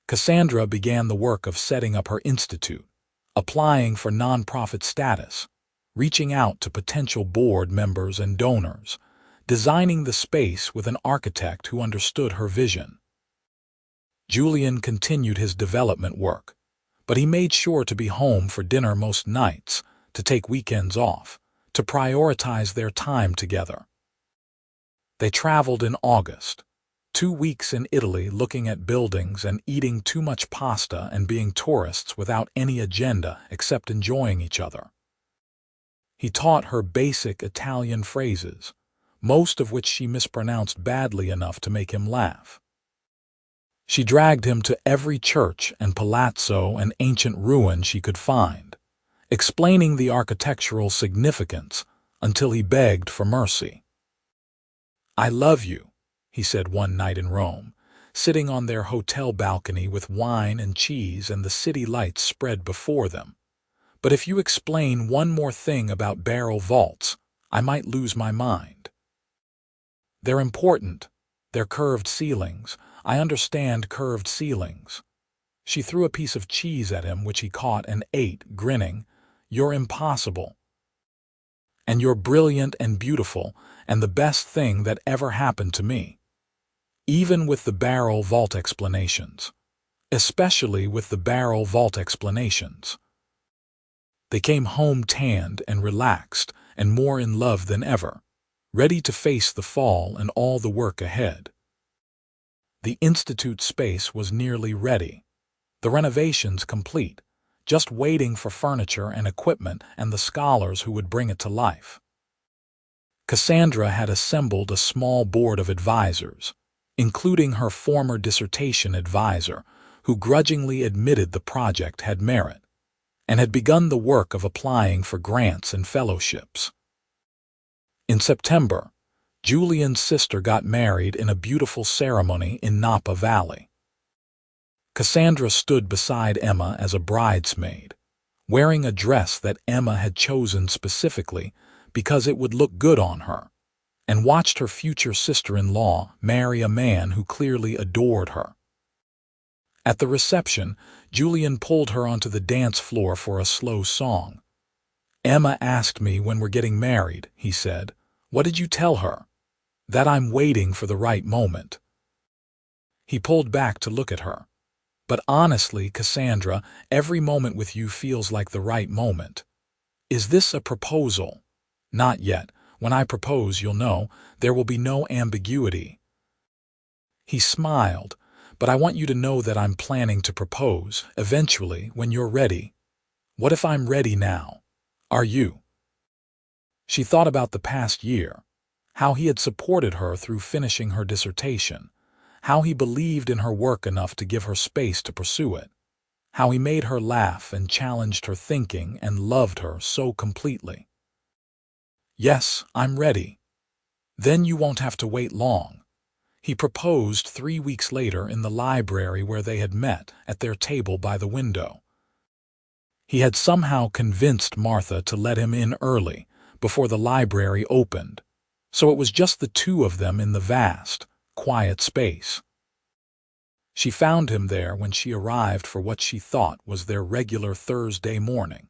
S1: Cassandra began the work of setting up her institute, applying for nonprofit status, reaching out to potential board members and donors, designing the space with an architect who understood her vision. Julian continued his development work, but he made sure to be home for dinner most nights, to take weekends off, to prioritize their time together. They traveled in August, 2 weeks in Italy looking at buildings and eating too much pasta and being tourists without any agenda except enjoying each other. He taught her basic Italian phrases, most of which she mispronounced badly enough to make him laugh. She dragged him to every church and palazzo and ancient ruin she could find, explaining the architectural significance until he begged for mercy. "I love you," he said one night in Rome, sitting on their hotel balcony with wine and cheese and the city lights spread before them. "But if you explain one more thing about barrel vaults, I might lose my mind. They're important. They're curved ceilings. I understand curved ceilings." She threw a piece of cheese at him, which he caught and ate, grinning. "You're impossible. And you're brilliant and beautiful, and the best thing that ever happened to me. Even with the barrel vault explanations. Especially with the barrel vault explanations." They came home tanned and relaxed and more in love than ever, ready to face the fall and all the work ahead. The institute space was nearly ready, the renovations complete, just waiting for furniture and equipment and the scholars who would bring it to life. Cassandra had assembled a small board of advisors, including her former dissertation advisor, who grudgingly admitted the project had merit, and had begun the work of applying for grants and fellowships. In September, Julian's sister got married in a beautiful ceremony in Napa Valley. Cassandra stood beside Emma as a bridesmaid, wearing a dress that Emma had chosen specifically because it would look good on her, and watched her future sister-in-law marry a man who clearly adored her. At the reception, Julian pulled her onto the dance floor for a slow song. "Emma asked me when we're getting married," he said. "What did you tell her?" "That I'm waiting for the right moment." He pulled back to look at her. "But honestly, Cassandra, every moment with you feels like the right moment. Is this a proposal?" "Not yet. When I propose, you'll know. There will be no ambiguity." He smiled. "But I want you to know that I'm planning to propose, eventually, when you're ready." "What if I'm ready now? Are you?" She thought about the past year, how he had supported her through finishing her dissertation, how he believed in her work enough to give her space to pursue it, how he made her laugh and challenged her thinking and loved her so completely. "Yes, I'm ready." "Then you won't have to wait long." He proposed 3 weeks later in the library where they had met, at their table by the window. He had somehow convinced Martha to let him in early, before the library opened, so it was just the two of them in the vast, quiet space. She found him there when she arrived for what she thought was their regular Thursday morning,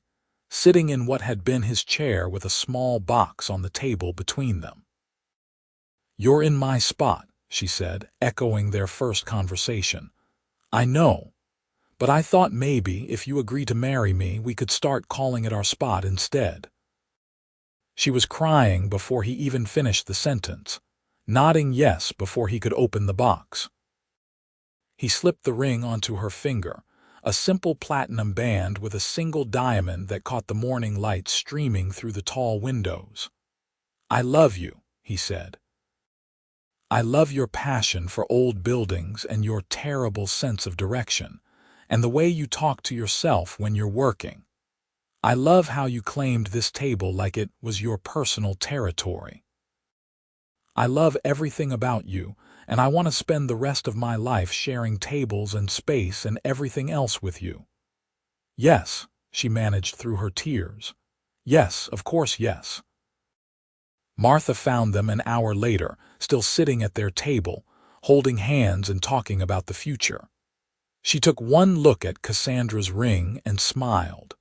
S1: sitting in what had been his chair with a small box on the table between them. "You're in my spot," she said, echoing their first conversation. "I know, but I thought maybe if you agree to marry me, we could start calling it our spot instead." She was crying before he even finished the sentence, nodding yes before he could open the box. He slipped the ring onto her finger, a simple platinum band with a single diamond that caught the morning light streaming through the tall windows. "I love you," he said. "I love your passion for old buildings and your terrible sense of direction, and the way you talk to yourself when you're working. I love how you claimed this table like it was your personal territory. I love everything about you, and I want to spend the rest of my life sharing tables and space and everything else with you." "Yes," she managed through her tears. "Yes, of course, yes." Martha found them an hour later, still sitting at their table, holding hands and talking about the future. She took one look at Cassandra's ring and smiled.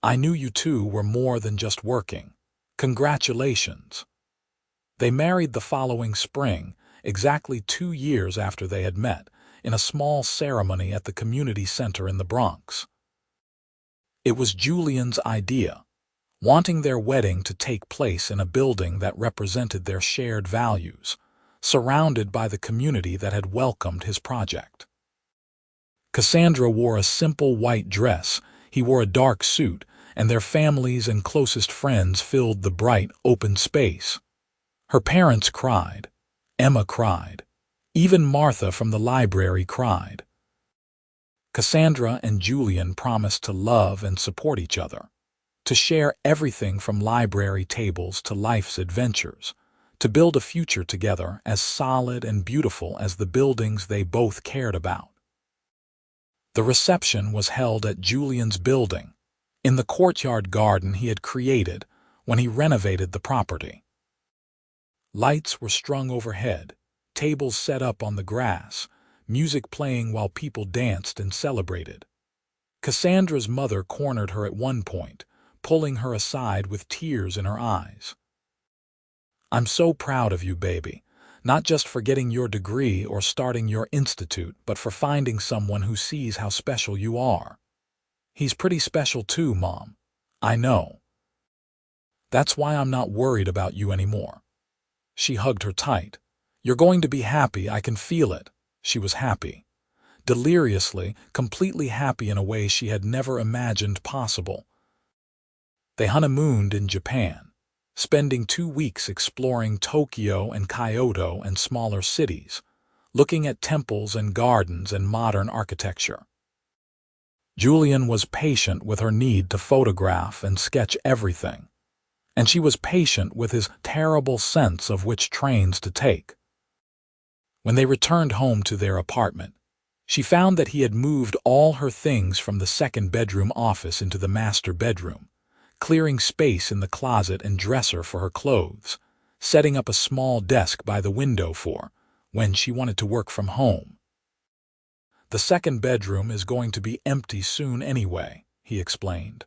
S1: "I knew you two were more than just working. Congratulations." They married the following spring, exactly 2 years after they had met, in a small ceremony at the community center in the Bronx. It was Julian's idea, wanting their wedding to take place in a building that represented their shared values, surrounded by the community that had welcomed his project. Cassandra wore a simple white dress, he wore a dark suit, and their families and closest friends filled the bright, open space. Her parents cried. Emma cried. Even Martha from the library cried. Cassandra and Julian promised to love and support each other, to share everything from library tables to life's adventures, to build a future together as solid and beautiful as the buildings they both cared about. The reception was held at Julian's building, in the courtyard garden he had created when he renovated the property. Lights were strung overhead, tables set up on the grass, music playing while people danced and celebrated. Cassandra's mother cornered her at one point, pulling her aside with tears in her eyes. "I'm so proud of you, baby, not just for getting your degree or starting your institute, but for finding someone who sees how special you are." "He's pretty special too, Mom. I know. That's why I'm not worried about you anymore." She hugged her tight. "You're going to be happy, I can feel it." She was happy. Deliriously, completely happy in a way she had never imagined possible. They honeymooned in Japan, spending 2 weeks exploring Tokyo and Kyoto and smaller cities, looking at temples and gardens and modern architecture. Julian was patient with her need to photograph and sketch everything, and she was patient with his terrible sense of which trains to take. When they returned home to their apartment, she found that he had moved all her things from the second-bedroom office into the master bedroom, clearing space in the closet and dresser for her clothes, setting up a small desk by the window for when she wanted to work from home. "The second bedroom is going to be empty soon anyway," he explained.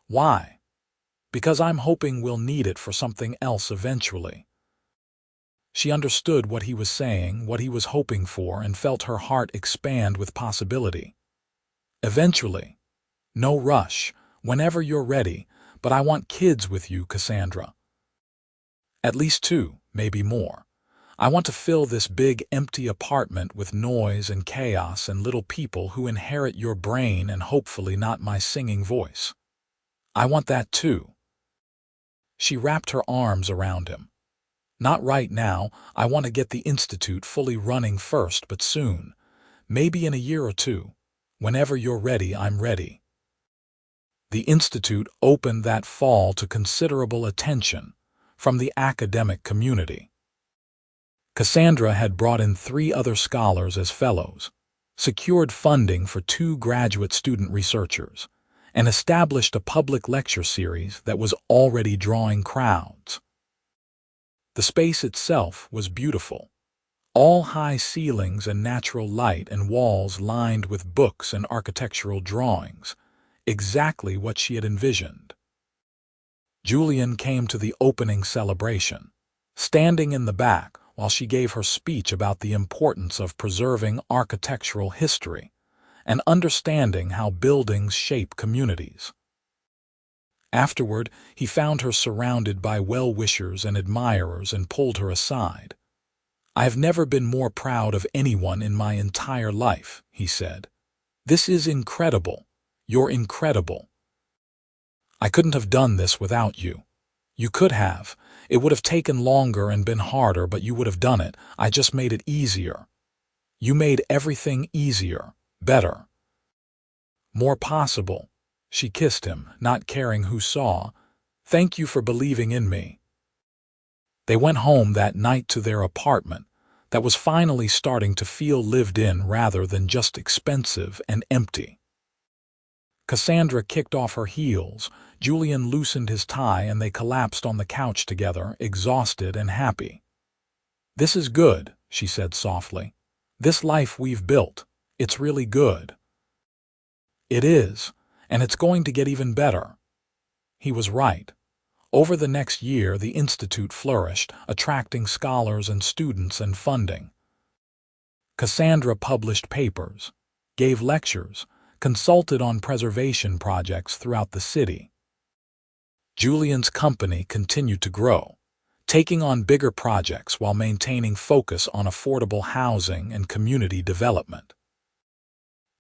S1: "Why?" "Because I'm hoping we'll need it for something else eventually." She understood what he was saying, what he was hoping for, and felt her heart expand with possibility. "Eventually. No rush, whenever you're ready, but I want kids with you, Cassandra. At least 2, maybe more. I want to fill this big empty apartment with noise and chaos and little people who inherit your brain and hopefully not my singing voice. I want that too." She wrapped her arms around him. "Not right now, I want to get the institute fully running first, but soon. Maybe in a year or 2. Whenever you're ready, I'm ready." The institute opened that fall to considerable attention from the academic community. Cassandra had brought in 3 other scholars as fellows, secured funding for 2 graduate student researchers, and established a public lecture series that was already drawing crowds. The space itself was beautiful, all high ceilings and natural light and walls lined with books and architectural drawings, exactly what she had envisioned. Julian came to the opening celebration, standing in the back while she gave her speech about the importance of preserving architectural history and understanding how buildings shape communities. Afterward, he found her surrounded by well-wishers and admirers and pulled her aside. "I have never been more proud of anyone in my entire life," he said. This is incredible. You're incredible. I couldn't have done this without you. You could have. It would have taken longer and been harder, but you would have done it. I just made it easier. You made everything easier, better, more possible. She kissed him, not caring who saw. Thank you for believing in me. They went home that night to their apartment that was finally starting to feel lived in rather than just expensive and empty. Cassandra kicked off her heels, Julian loosened his tie, and they collapsed on the couch together, exhausted and happy. This is good, she said softly. This life we've built, it's really good. It is, and it's going to get even better. He was right. Over the next year, the Institute flourished, attracting scholars and students and funding. Cassandra published papers, gave lectures, consulted on preservation projects throughout the city. Julian's company continued to grow, taking on bigger projects while maintaining focus on affordable housing and community development.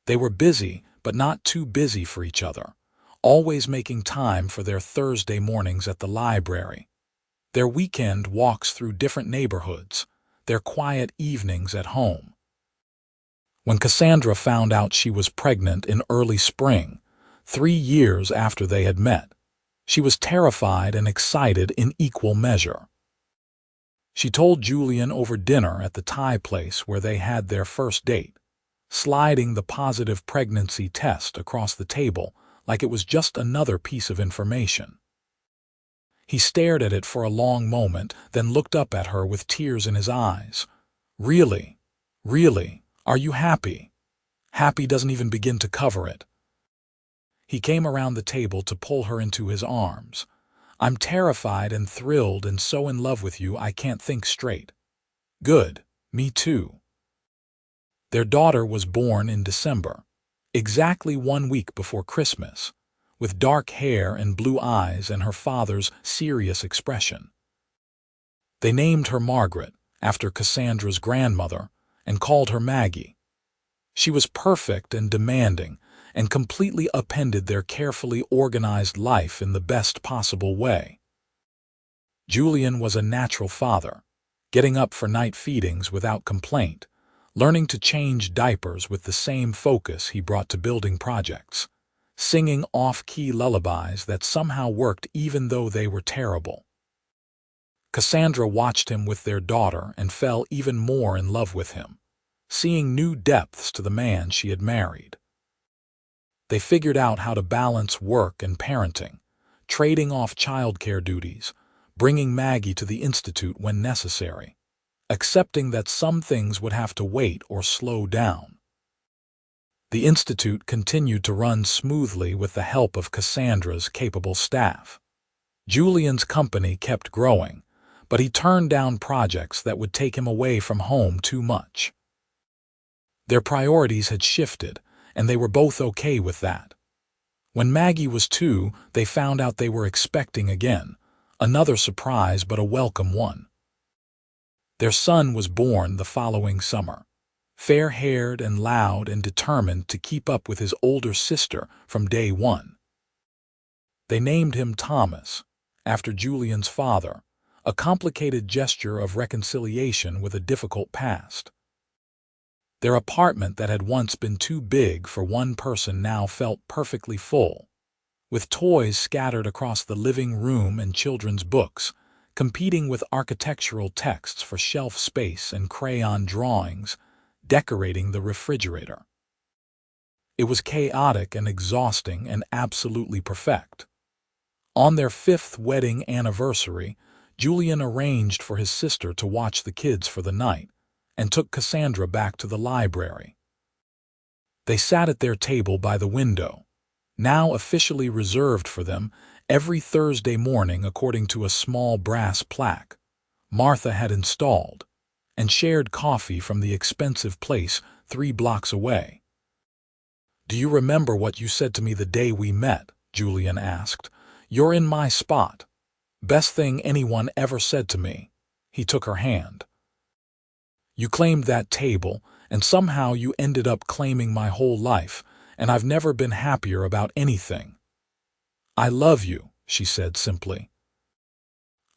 S1: They were busy, but not too busy for each other, always making time for their Thursday mornings at the library, their weekend walks through different neighborhoods, their quiet evenings at home. When Cassandra found out she was pregnant in early spring, 3 years after they had met, she was terrified and excited in equal measure. She told Julian over dinner at the Thai place where they had their first date, sliding the positive pregnancy test across the table like it was just another piece of information. He stared at it for a long moment, then looked up at her with tears in his eyes. Really? Really? Are you happy? Happy doesn't even begin to cover it. He came around the table to pull her into his arms. I'm terrified and thrilled and so in love with you I can't think straight. Good. Me too. Their daughter was born in December, exactly 1 week before Christmas, with dark hair and blue eyes and her father's serious expression. They named her Margaret, after Cassandra's grandmother, and called her Maggie. She was perfect and demanding, and completely upended their carefully organized life in the best possible way. Julian was a natural father, getting up for night feedings without complaint, learning to change diapers with the same focus he brought to building projects, singing off-key lullabies that somehow worked even though they were terrible. Cassandra watched him with their daughter and fell even more in love with him, seeing new depths to the man she had married. They figured out how to balance work and parenting, trading off childcare duties, bringing Maggie to the Institute when necessary, accepting that some things would have to wait or slow down. The Institute continued to run smoothly with the help of Cassandra's capable staff. Julian's company kept growing, but he turned down projects that would take him away from home too much. Their priorities had shifted, and they were both okay with that. When Maggie was 2, they found out they were expecting again, another surprise but a welcome one. Their son was born the following summer, fair-haired and loud and determined to keep up with his older sister from day one. They named him Thomas, after Julian's father, a complicated gesture of reconciliation with a difficult past. Their apartment that had once been too big for one person now felt perfectly full, with toys scattered across the living room and children's books, competing with architectural texts for shelf space and crayon drawings, decorating the refrigerator. It was chaotic and exhausting and absolutely perfect. On their 5th wedding anniversary, Julian arranged for his sister to watch the kids for the night, and took Cassandra back to the library. They sat at their table by the window, now officially reserved for them, every Thursday morning according to a small brass plaque Martha had installed, and shared coffee from the expensive place 3 blocks away. "Do you remember what you said to me the day we met?" Julian asked. "You're in my spot. Best thing anyone ever said to me." He took her hand. "You claimed that table, and somehow you ended up claiming my whole life. and I've never been happier about anything. I love you, she said simply.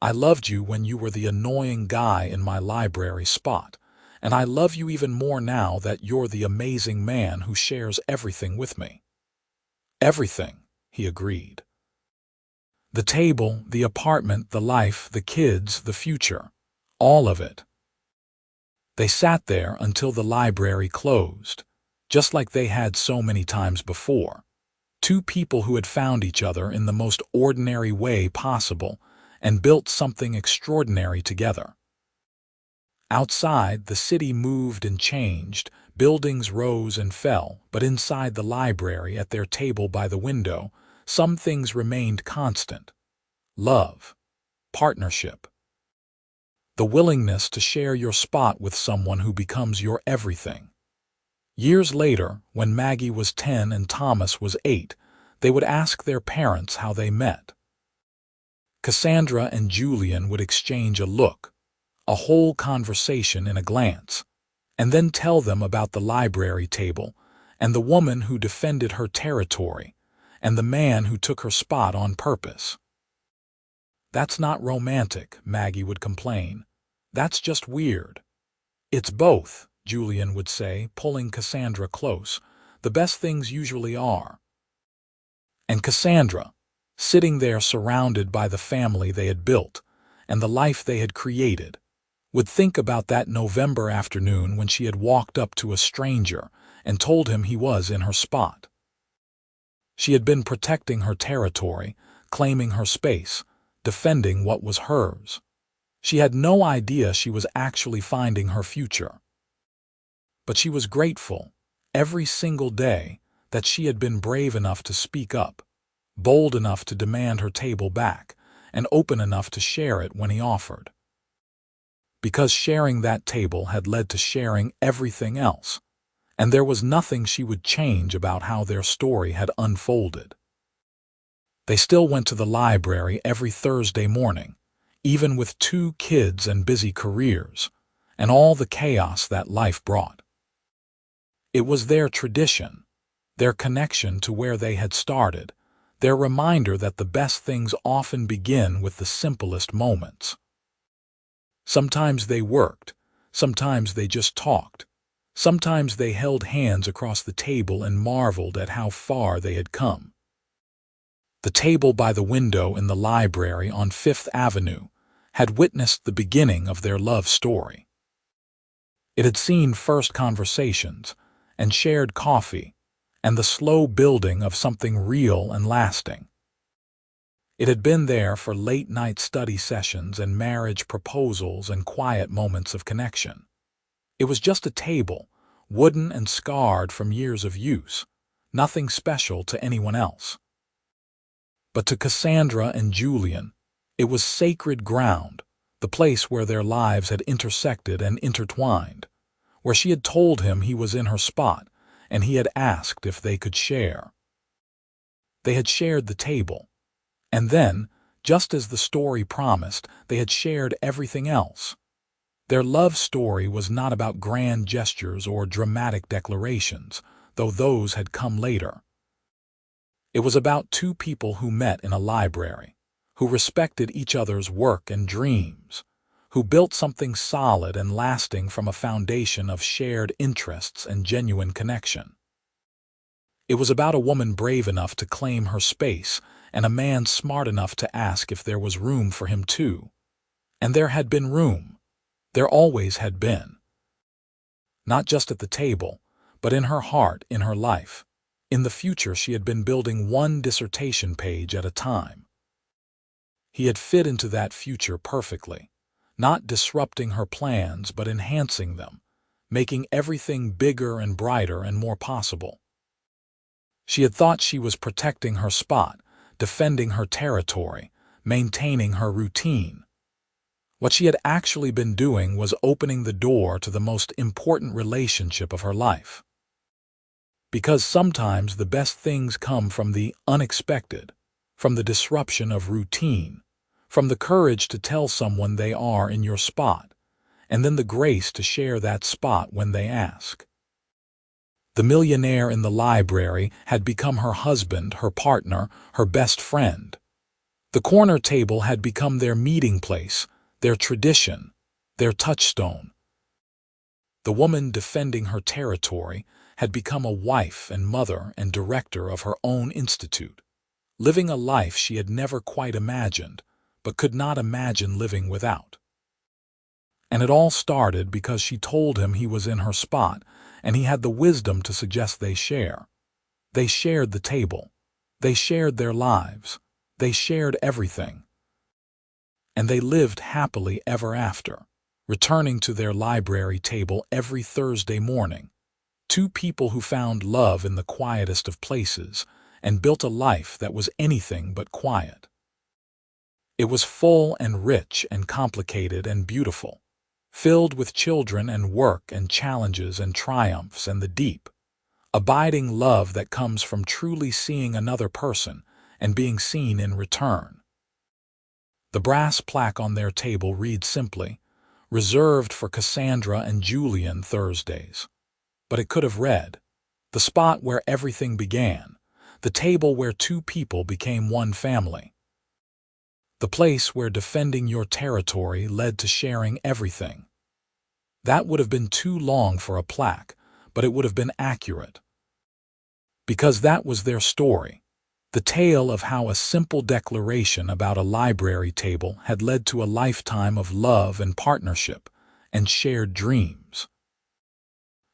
S1: I loved you when you were the annoying guy in my library spot, and I love you even more now that you're the amazing man who shares everything with me. Everything, he agreed. The table, the apartment, the life, the kids, the future. All of it. They sat there until the library closed, just like they had so many times before. Two people who had found each other in the most ordinary way possible and built something extraordinary together. Outside, the city moved and changed, buildings rose and fell, but inside the library, at their table by the window, some things remained constant. Love, partnership, the willingness to share your spot with someone who becomes your everything. Years later, when Maggie was 10 and Thomas was 8, they would ask their parents how they met. Cassandra and Julian would exchange a look, a whole conversation in a glance, and then tell them about the library table and the woman who defended her territory and the man who took her spot on purpose. That's not romantic, Maggie would complain. That's just weird. It's both, Julian would say, pulling Cassandra close. The best things usually are. And Cassandra, sitting there surrounded by the family they had built and the life they had created, would think about that November afternoon when she had walked up to a stranger and told him he was in her spot. She had been protecting her territory, claiming her space, defending what was hers. She had no idea she was actually finding her future. But she was grateful, every single day, that she had been brave enough to speak up, bold enough to demand her table back, and open enough to share it when he offered. Because sharing that table had led to sharing everything else, and there was nothing she would change about how their story had unfolded. They still went to the library every Thursday morning, even with 2 kids and busy careers, and all the chaos that life brought. It was their tradition, their connection to where they had started, their reminder that the best things often begin with the simplest moments. Sometimes they worked, sometimes they just talked, sometimes they held hands across the table and marveled at how far they had come. The table by the window in the library on Fifth Avenue had witnessed the beginning of their love story. It had seen first conversations and shared coffee and the slow building of something real and lasting. It had been there for late-night study sessions and marriage proposals and quiet moments of connection. It was just a table, wooden and scarred from years of use, nothing special to anyone else. But to Cassandra and Julian, it was sacred ground, the place where their lives had intersected and intertwined, where she had told him he was in her spot, and he had asked if they could share. They had shared the table, and then, just as the story promised, they had shared everything else. Their love story was not about grand gestures or dramatic declarations, though those had come later. It was about 2 people who met in a library, who respected each other's work and dreams, who built something solid and lasting from a foundation of shared interests and genuine connection. It was about a woman brave enough to claim her space and a man smart enough to ask if there was room for him too. And there had been room. There always had been. Not just at the table, but in her heart, in her life. In the future she had been building one dissertation page at a time. He had fit into that future perfectly, not disrupting her plans but enhancing them, making everything bigger and brighter and more possible. She had thought she was protecting her spot, defending her territory, maintaining her routine. What she had actually been doing was opening the door to the most important relationship of her life. Because sometimes the best things come from the unexpected, from the disruption of routine, from the courage to tell someone they are in your spot, and then the grace to share that spot when they ask. The millionaire in the library had become her husband, her partner, her best friend. The corner table had become their meeting place, their tradition, their touchstone. The woman defending her territory had become a wife and mother and director of her own institute, living a life she had never quite imagined, but could not imagine living without. And it all started because she told him he was in her spot, and he had the wisdom to suggest they share. They shared the table. They shared their lives. They shared everything. And they lived happily ever after, returning to their library table every Thursday morning. Two people who found love in the quietest of places and built a life that was anything but quiet. It was full and rich and complicated and beautiful, filled with children and work and challenges and triumphs and the deep, abiding love that comes from truly seeing another person and being seen in return. The brass plaque on their table reads simply, "Reserved for Cassandra and Julian Thursdays." But it could have read, "The spot where everything began, the table where two people became one family. The place where defending your territory led to sharing everything." That would have been too long for a plaque, but it would have been accurate. Because that was their story, the tale of how a simple declaration about a library table had led to a lifetime of love and partnership and shared dreams.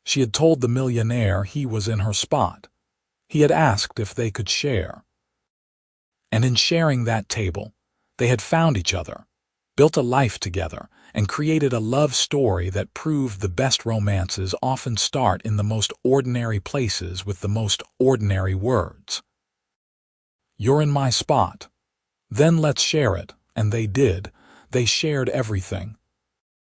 S1: She had told the millionaire he was in her spot. He had asked if they could share. And in sharing that table, they had found each other, built a life together, and created a love story that proved the best romances often start in the most ordinary places with the most ordinary words. "You're in my spot. Then let's share it." And they did. They shared everything.